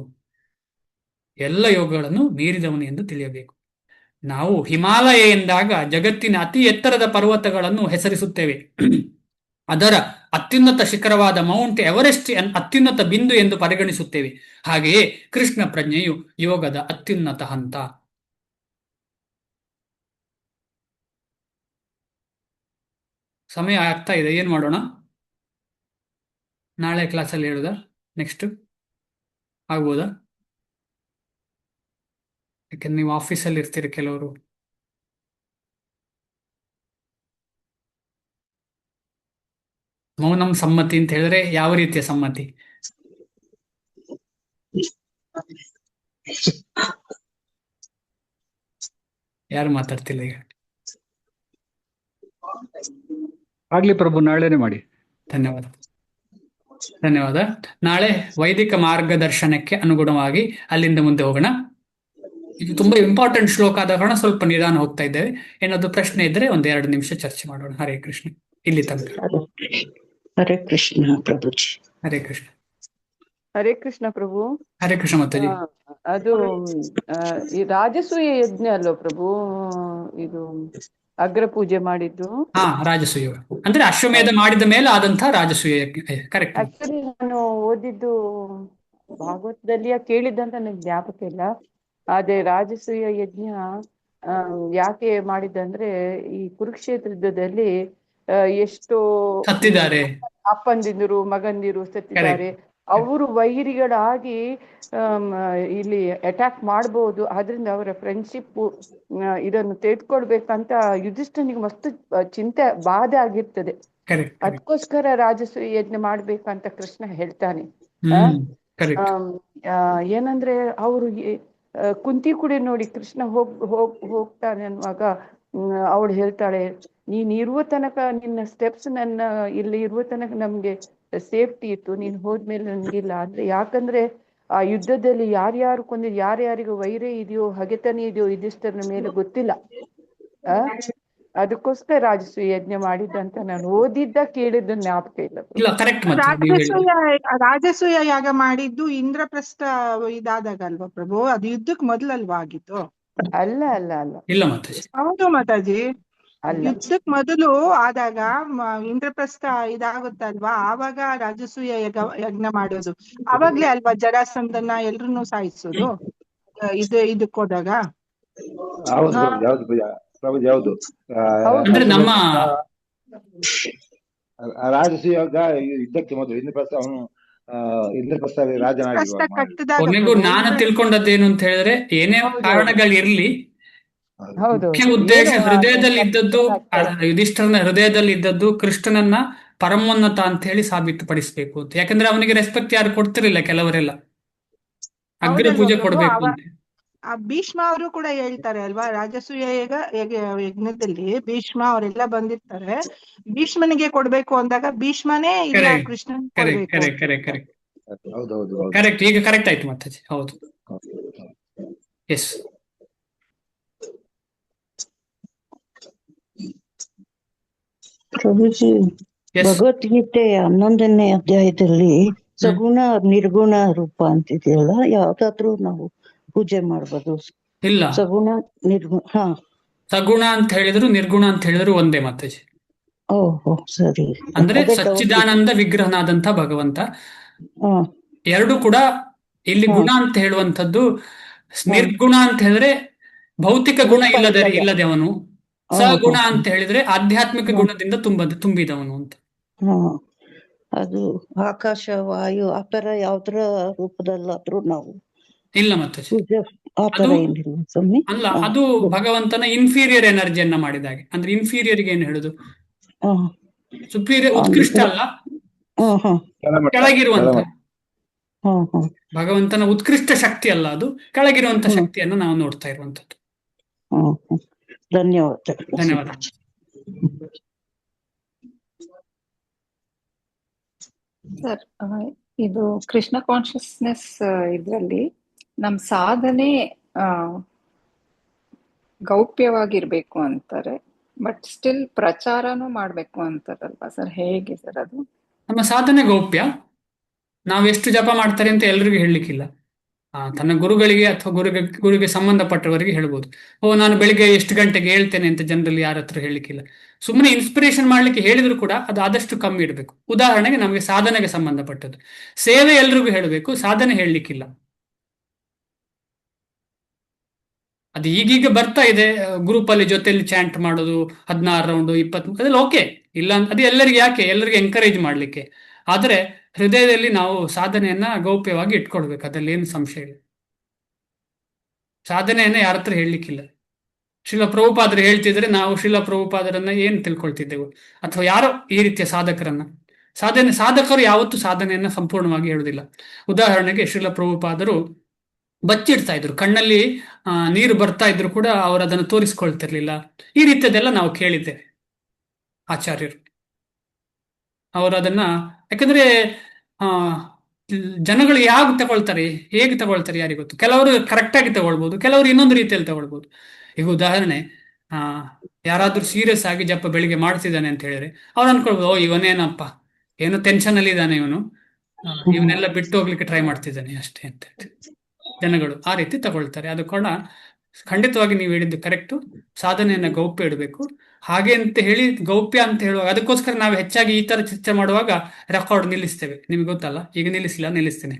ಎಲ್ಲ ಯೋಗಗಳನ್ನು ಮೀರಿದವನು ಎಂದು ತಿಳಿಯಬೇಕು. ನಾವು ಹಿಮಾಲಯ ಎಂದಾಗ ಜಗತ್ತಿನ ಅತಿ ಎತ್ತರದ ಪರ್ವತಗಳನ್ನು ಹೆಸರಿಸುತ್ತೇವೆ. ಅದರ ಅತ್ಯುನ್ನತ ಶಿಖರವಾದ ಮೌಂಟ್ ಎವರೆಸ್ಟ್ ಅತ್ಯುನ್ನತ ಬಿಂದು ಎಂದು ಪರಿಗಣಿಸುತ್ತೇವೆ. ಹಾಗೆಯೇ ಕೃಷ್ಣ ಪ್ರಜ್ಞೆಯು ಯೋಗದ ಅತ್ಯುನ್ನತ ಹಂತ. ಸಮಯ ಆಗ್ತಾ ಇದೆ, ಏನ್ ಮಾಡೋಣ? ನಾಳೆ ಕ್ಲಾಸಲ್ಲಿ ಹೇಳುದಾ? ನೆಕ್ಸ್ಟ್ ಆಗ್ಬೋದಾ? ಯಾಕಂದ್ರೆ ನೀವು ಆಫೀಸಲ್ಲಿ ಇರ್ತೀರಿ ಕೆಲವರು. ಮೌನಂ ಸಮ್ಮತಿ ಅಂತ ಹೇಳಿದ್ರೆ ಯಾವ ರೀತಿಯ ಸಮ್ಮತಿ? ಯಾರು ಮಾತಾಡ್ತಿಲ್ಲ ಈಗ? ಆಗ್ಲಿ ಪ್ರಭು, ನಾಳೆನೆ ಮಾಡಿ. ಧನ್ಯವಾದ. ಧನ್ಯವಾದ. ನಾಳೆ ವೈದಿಕ ಮಾರ್ಗದರ್ಶನಕ್ಕೆ ಅನುಗುಣವಾಗಿ ಅಲ್ಲಿಂದ ಮುಂದೆ ಹೋಗೋಣ. ಇದು ತುಂಬಾ ಇಂಪಾರ್ಟೆಂಟ್ ಶ್ಲೋಕ ಆದ ಕಾರಣ ಸ್ವಲ್ಪ ನಿಧಾನ ಹೋಗ್ತಾ ಇದ್ದೇವೆ. ಏನಾದ್ರು ಪ್ರಶ್ನೆ ಇದ್ರೆ 1-2 ನಿಮಿಷ ಚರ್ಚೆ ಮಾಡೋಣ. ಹರೇ ಕೃಷ್ಣ. ಇಲ್ಲಿ ತನಕ. ಹರೇ ಕೃಷ್ಣ ಪ್ರಭುಜಿ. ಹರೇ ಕೃಷ್ಣ. ಹರೇ ಕೃಷ್ಣ ಪ್ರಭು. ಹರೇ ಕೃಷ್ಣ ಮಾತಾಜಿ. ಅದು ಈ ರಾಜಸೂಯ ಯಜ್ಞ ಅಲ್ವ ಪ್ರಭು, ಇದು ಅಗ್ರ ಪೂಜೆ ಮಾಡಿದ್ದು? ಹಾ, ರಾಜಸೂಯ ಅಂದ್ರೆ ಅಶ್ವಮೇಧ ಮಾಡಿದ ಮೇಲೆ ಆದಂತಹ ರಾಜಸೂಯ ಕರೆಕ್ಟ್. ಆಕ್ಚುಲಿ ನಾನು ಓದಿದ್ದು ಭಾಗವತದಲ್ಲಿಯ ಕೇಳಿದ್ದಂತ ನನಗೆ ಜ್ಞಾಪಕ ಇಲ್ಲ. ಅದೇ ರಾಜಸೂಯ ಯಜ್ಞ ಯಾಕೆ ಮಾಡಿದ್ದಂದ್ರೆ ಈ ಕುರುಕ್ಷೇತ್ರ ಯುದ್ಧದಲ್ಲಿ ಎಷ್ಟೋ ಸತ್ತಿದ್ದಾರೆ, ಅಪ್ಪಂದಿರು ಮಗಂದಿರು ಸತ್ತಿದ್ದಾರೆ. ಅವರು ವೈರಿಗಳಾಗಿ ಇಲ್ಲಿ ಅಟ್ಯಾಕ್ ಮಾಡಬಹುದು, ಆದ್ರಿಂದ ಅವರ ಫ್ರೆಂಡ್ಶಿಪ್ ಇದನ್ನು ತೆಗೆದುಕೊಳ್ಬೇಕಂತ ಯುಧಿಷ್ಠನಿಗೆ ಮಸ್ತ್ ಚಿಂತೆ ಬಾಧೆ ಆಗಿರ್ತದೆ. ಅದಕ್ಕೋಸ್ಕರ ರಾಜಸೂಯ ಯಜ್ಞ ಮಾಡ್ಬೇಕಂತ ಕೃಷ್ಣ ಹೇಳ್ತಾನೆ. ಏನಂದ್ರೆ ಅವರು ಕುಂತಿ ಕುಡಿ ನೋಡಿ ಕೃಷ್ಣ ಹೋಗ್ತಾನೆ ಅನ್ನುವಾಗ ಅವಳು ಹೇಳ್ತಾಳೆ, ನೀನ್ ಇರುವ ತನಕ ನಿನ್ನ ಸ್ಟೆಪ್ಸ್ ನನ್ನ ಇಲ್ಲಿ ಇರುವ ತನಕ ನಮ್ಗೆ ಸೇಫ್ಟಿ ಇತ್ತು, ನೀನ್ ಹೋದ್ಮೇಲೆ ನನ್ಗಿಲ್ಲ. ಅಂದ್ರೆ ಯಾಕಂದ್ರೆ ಆ ಯುದ್ಧದಲ್ಲಿ ಯಾರ್ಯಾರು ಕೊಂದಿದ್ರು, ಯಾರ್ಯಾರಿಗೂ ವೈರೇ ಇದೆಯೋ ಹಗೆತನ ಇದೆಯೋ ಯುಧಿಷ್ಠರನ ಮೇಲೆ ಗೊತ್ತಿಲ್ಲ. ಅದಕ್ಕೋಸ್ಕರ ರಾಜಸೂಯ ಯಜ್ಞ ಮಾಡಿದ್ದಂತ ನಾನು ಓದಿದ್ದ ಕೇಳಿದ್ದ ಜ್ಞಾಪಕ ಇಲ್ಲ. ರಾಜಸೂಯ ಯಾಗ ಮಾಡಿದ್ದು ಇಂದ್ರಪ್ರಸ್ಥ ಇದಾದಾಗ ಅಲ್ವಾ ಪ್ರಭು? ಅದು ಯುದ್ಧಕ್ಕೆ ಮೊದಲಲ್ವಾ ಆಗಿತ್ತು? ಅಲ್ಲ ಅಲ್ಲ ಅಲ್ಲ. ಇಲ್ಲ ಮಾತಾಜಿ. ಹೌದು ಮಾತಾಜಿ, ಯುದ್ಧಕ್ ಮೊದಲು ಆದಾಗ ಇಂದ್ರಪ್ರಸ್ಥ ಇದಾಗುತ್ತಲ್ವಾ, ಆವಾಗ ರಾಜಸೂಯ ಯಜ್ಞ ಮಾಡೋದು. ಅವಾಗ್ಲೇ ಅಲ್ವಾ ಜರಾಸಂಧನ ಎಲ್ರನ್ನೂ ಸಾಯಿಸೋದು ಇದಕ್ ಹೋದಾಗ? ಯಾವ್ದು ಅಂದ್ರೆ ನಮ್ಮ ರಾಜಸೂಯ ಯುದ್ಧಕ್ಕೆ ಮೊದಲು ಇಂದ್ರಪ್ರಸ್ಥ ರಾಜನಾಗಿ. ಕೊನೆಗೂ ನಾನು ತಿಳ್ಕೊಂಡದ್ದೇನು ಅಂತ ಹೇಳಿದ್ರೆ, ಏನೇ ಕಾರಣಗಳಿರ್ಲಿ, ಮುಖ್ಯ ಉದ್ದೇಶ ಹೃದಯದಲ್ಲಿ ಇದ್ದದ್ದು, ಯುಧಿಷ್ಠರನ ಹೃದಯದಲ್ಲಿ ಇದ್ದದ್ದು ಕೃಷ್ಣನನ್ನ ಪರಮೋನ್ನತ ಅಂತ ಹೇಳಿ ಸಾಬೀತುಪಡಿಸ್ಬೇಕು ಅಂತ. ಯಾಕಂದ್ರೆ ಅವನಿಗೆ ರೆಸ್ಪೆಕ್ಟ್ ಯಾರು ಕೊಡ್ತಿರ್ಲಿಲ್ಲ, ಕೆಲವರೆಲ್ಲ ಅಗ್ರ ಪೂಜೆ ಕೊಡ್ಬೇಕು ಅಂತ. ಭೀಷ್ಮ ಅವರು ಕೂಡ ಹೇಳ್ತಾರೆ ಅಲ್ವಾ, ರಾಜಸೂಯ ಯಜ್ಞದಲ್ಲಿ ಭೀಷ್ಮ ಅವರೆಲ್ಲ ಬಂದಿರ್ತಾರೆ, ಭೀಷ್ಮನಿಗೆ ಕೊಡ್ಬೇಕು ಅಂದಾಗ ಭೀಷ್ಮನೇ ಇಲ್ಲ ಕೃಷ್ಣನ್ ಕರೆಕ್ಟ್. ಈಗ ಕರೆಕ್ಟ್ ಆಯ್ತು ಮಾತಾಜಿ. ಹೌದು, ಎಸ್. ಪ್ರಭುಜಿ, ಭಗವದ್ಗೀತೆ 11ನೇ ಅಧ್ಯಾಯದಲ್ಲಿ ಸಗುಣ ನಿರ್ಗುಣ ರೂಪ ಅಂತಿದೆಯಲ್ಲ, ಯಾವ್ದಾದ್ರು ನಾವು ಪೂಜೆ ಮಾಡ್ಬೋದು? ಇಲ್ಲ, ಸಗುಣ ನಿರ್ಗುಣ. ಸಗುಣ ಅಂತ ಹೇಳಿದ್ರು ನಿರ್ಗುಣ ಅಂತ ಹೇಳಿದ್ರು ಒಂದೇ ಮಾತಾಜಿ. ಓಹೋ, ಸರಿ. ಅಂದ್ರೆ ಸಚ್ಚಿದಾನಂದ ವಿಗ್ರಹನಾದಂತ ಭಗವಂತ. ಎರಡು ಕೂಡ ಇಲ್ಲಿ ಗುಣ ಅಂತ ಹೇಳುವಂಥದ್ದು. ನಿರ್ಗುಣ ಅಂತ ಹೇಳಿದ್ರೆ ಭೌತಿಕ ಗುಣ ಇಲ್ಲದವನು, ಸಗುಣ ಅಂತ ಹೇಳಿದ್ರೆ ಆಧ್ಯಾತ್ಮಿಕ ಗುಣದಿಂದ ತುಂಬಿದವನು ಅಂತ. ಅದು ಆಕಾಶ ವಾಯು ಆತರ ಯಾವ್ದ್ರ ರೂಪದಲ್ಲಾದ್ರೂ ನಾವು ಇಲ್ಲ ಮಾತಾಜಿ. ಅಲ್ಲ, ಅದು ಭಗವಂತನ ಇನ್ಫೀರಿಯರ್ ಎನರ್ಜಿಯನ್ನ ಮಾಡಿದಾಗೆ. ಅಂದ್ರೆ ಇನ್ಫೀರಿಯರ್ ಗೆ ಏನು ಹೇಳುದು, ಸುಪೀರಿಯರ್, ಉತ್ಕೃಷ್ಟ ಅಲ್ಲ, ಕೆಳಗಿರುವಂತ ಭಗವಂತನ ಉತ್ಕೃಷ್ಟ ಶಕ್ತಿ ಅಲ್ಲ, ಅದು ಕೆಳಗಿರುವಂತ ಶಕ್ತಿಯನ್ನ ನಾವು ನೋಡ್ತಾ ಇರುವಂತದ್ದು. ಧನ್ಯವಾದ. ಧನ್ಯವಾದ. ಸರ್, ಇದು ಕೃಷ್ಣ ಕಾನ್ಶಿಯಸ್ನೆಸ್ ಇದ್ರಲ್ಲಿ ನಮ್ ಸಾಧನೆ ಗೌಪ್ಯವಾಗಿರ್ಬೇಕು ಅಂತಾರೆ, ಬಟ್ ಸ್ಟಿಲ್ ಪ್ರಚಾರನೂ ಮಾಡ್ಬೇಕು ಅಂತಾರಲ್ವಾ ಸರ್? ಹೇಗೆ ಸರ್ ಅದು? ನಮ್ಮ ಸಾಧನೆ ಗೌಪ್ಯ. ನಾವೆಷ್ಟು ಜಪ ಮಾಡ್ತಾರೆ ಅಂತ ಎಲ್ರಿಗೂ ಹೇಳಲಿಕ್ಕಿಲ್ಲ. ತನ್ನ ಗುರುಗಳಿಗೆ ಅಥವಾ ಗುರುಗೆ ಸಂಬಂಧಪಟ್ಟವರಿಗೆ ಹೇಳ್ಬೋದು. ನಾನು ಬೆಳಿಗ್ಗೆ ಎಷ್ಟು ಗಂಟೆಗೆ ಹೇಳ್ತೇನೆ ಅಂತ ಜನರಲ್ಲಿ ಯಾರ ಹತ್ರ ಹೇಳಲಿಕ್ಕಿಲ್ಲ. ಸುಮ್ಮನೆ ಇನ್ಸ್ಪಿರೇಷನ್ ಮಾಡ್ಲಿಕ್ಕೆ ಹೇಳಿದ್ರು ಕೂಡ ಅದು ಆದಷ್ಟು ಕಮ್ಮಿ ಇಡಬೇಕು. ಉದಾಹರಣೆಗೆ ನಮಗೆ ಸಾಧನೆಗೆ ಸಂಬಂಧಪಟ್ಟದ್ದು, ಸೇವೆ ಎಲ್ರಿಗೂ ಹೇಳಬೇಕು, ಸಾಧನೆ ಹೇಳಲಿಕ್ಕಿಲ್ಲ. ಅದು ಈಗೀಗ ಬರ್ತಾ ಇದೆ, ಗ್ರೂಪ್ ಅಲ್ಲಿ ಜೊತೆಯಲ್ಲಿ ಚಾಂಟ್ ಮಾಡೋದು 16 ರೌಂಡ್ 20, ಅದೆಲ್ಲ ಓಕೆ, ಇಲ್ಲ ಅದು ಎಲ್ಲರಿಗೆ ಯಾಕೆ, ಎಲ್ಲರಿಗೆ ಎಂಕರೇಜ್ ಮಾಡ್ಲಿಕ್ಕೆ. ಆದ್ರೆ ಹೃದಯದಲ್ಲಿ ನಾವು ಸಾಧನೆಯನ್ನ ಗೌಪ್ಯವಾಗಿ ಇಟ್ಕೊಳ್ಬೇಕು, ಅದ್ರಲ್ಲಿ ಏನು ಸಂಶಯ ಇಲ್ಲ. ಸಾಧನೆಯನ್ನ ಯಾರ ಹತ್ರ ಹೇಳಲಿಕ್ಕಿಲ್ಲ. ಶ್ರೀಲ ಪ್ರಭುಪಾದರು ಹೇಳ್ತಿದ್ರೆ ನಾವು ಶ್ರೀಲ ಪ್ರಭುಪಾದರನ್ನ ಏನು ತಿಳ್ಕೊಳ್ತಿದ್ದೆವು, ಅಥವಾ ಯಾರೋ ಈ ರೀತಿಯ ಸಾಧಕರು ಯಾವತ್ತೂ ಸಾಧನೆಯನ್ನ ಸಂಪೂರ್ಣವಾಗಿ ಹೇಳುವುದಿಲ್ಲ. ಉದಾಹರಣೆಗೆ ಶ್ರೀಲ ಪ್ರಭುಪಾದರು ಬಚ್ಚಿಡ್ತಾ ಇದ್ರು, ಕಣ್ಣಲ್ಲಿ ನೀರು ಬರ್ತಾ ಇದ್ರು ಕೂಡ ಅವರು ಅದನ್ನು ತೋರಿಸ್ಕೊಳ್ತಿರ್ಲಿಲ್ಲ. ಈ ರೀತಿಯದೆಲ್ಲ ನಾವು ಕೇಳಿದ್ದೇವೆ ಆಚಾರ್ಯರು. ಅವರು ಅದನ್ನ, ಯಾಕಂದ್ರೆ ಆ ಜನಗಳು ಯಾವಾಗ ತಗೊಳ್ತಾರೆ, ಹೇಗೆ ತಗೊಳ್ತಾರೆ ಯಾರಿಗೆ ಗೊತ್ತು. ಕೆಲವರು ಕರೆಕ್ಟ್ ಆಗಿ ತಗೊಳ್ಬಹುದು, ಕೆಲವರು ಇನ್ನೊಂದು ರೀತಿಯಲ್ಲಿ ತಗೊಳ್ಬಹುದು. ಈಗ ಉದಾಹರಣೆ, ಆ ಯಾರಾದ್ರೂ ಸೀರಿಯಸ್ ಆಗಿ ಜಪ ಬೆಳಿಗ್ಗೆ ಮಾಡ್ತಿದ್ದಾನೆ ಅಂತ ಹೇಳಿದ್ರೆ ಅವ್ರು ಅನ್ಕೊಳ್ಬೋದು, ಓ ಇವನೇನಪ್ಪ ಏನೋ ಟೆನ್ಷನ್ ಅಲ್ಲಿ ಇದ್ದಾನೆ ಇವನು, ಇವನ್ನೆಲ್ಲ ಬಿಟ್ಟು ಹೋಗ್ಲಿಕ್ಕೆ ಟ್ರೈ ಮಾಡ್ತಿದ್ದಾನೆ ಅಷ್ಟೇ ಅಂತ ಹೇಳಿ ಜನಗಳು ಆ ರೀತಿ ತಗೊಳ್ತಾರೆ. ಅದು ಕೂಡ ಖಂಡಿತವಾಗಿ ನೀವು ಹೇಳಿದ್ದು ಕರೆಕ್ಟು. ಸಾಧನೆಯನ್ನ ಗೌಪ್ಯ ಇಡಬೇಕು. ಹಾಗೆ ಅಂತ ಹೇಳಿ ಗೌಪ್ಯ ಅಂತ ಹೇಳುವಾಗ ಅದಕ್ಕೋಸ್ಕರ ನಾವು ಹೆಚ್ಚಾಗಿ ಈ ತರ ಚರ್ಚೆ ಮಾಡುವಾಗ ರೆಕಾರ್ಡ್ ನಿಲ್ಲಿಸ್ತೇವೆ. ನಿಮ್ಗೆ ಗೊತ್ತಲ್ಲ, ಈಗ ನಿಲ್ಲಿಸಿಲ್ಲ, ನಿಲ್ಲಿಸ್ತೇನೆ.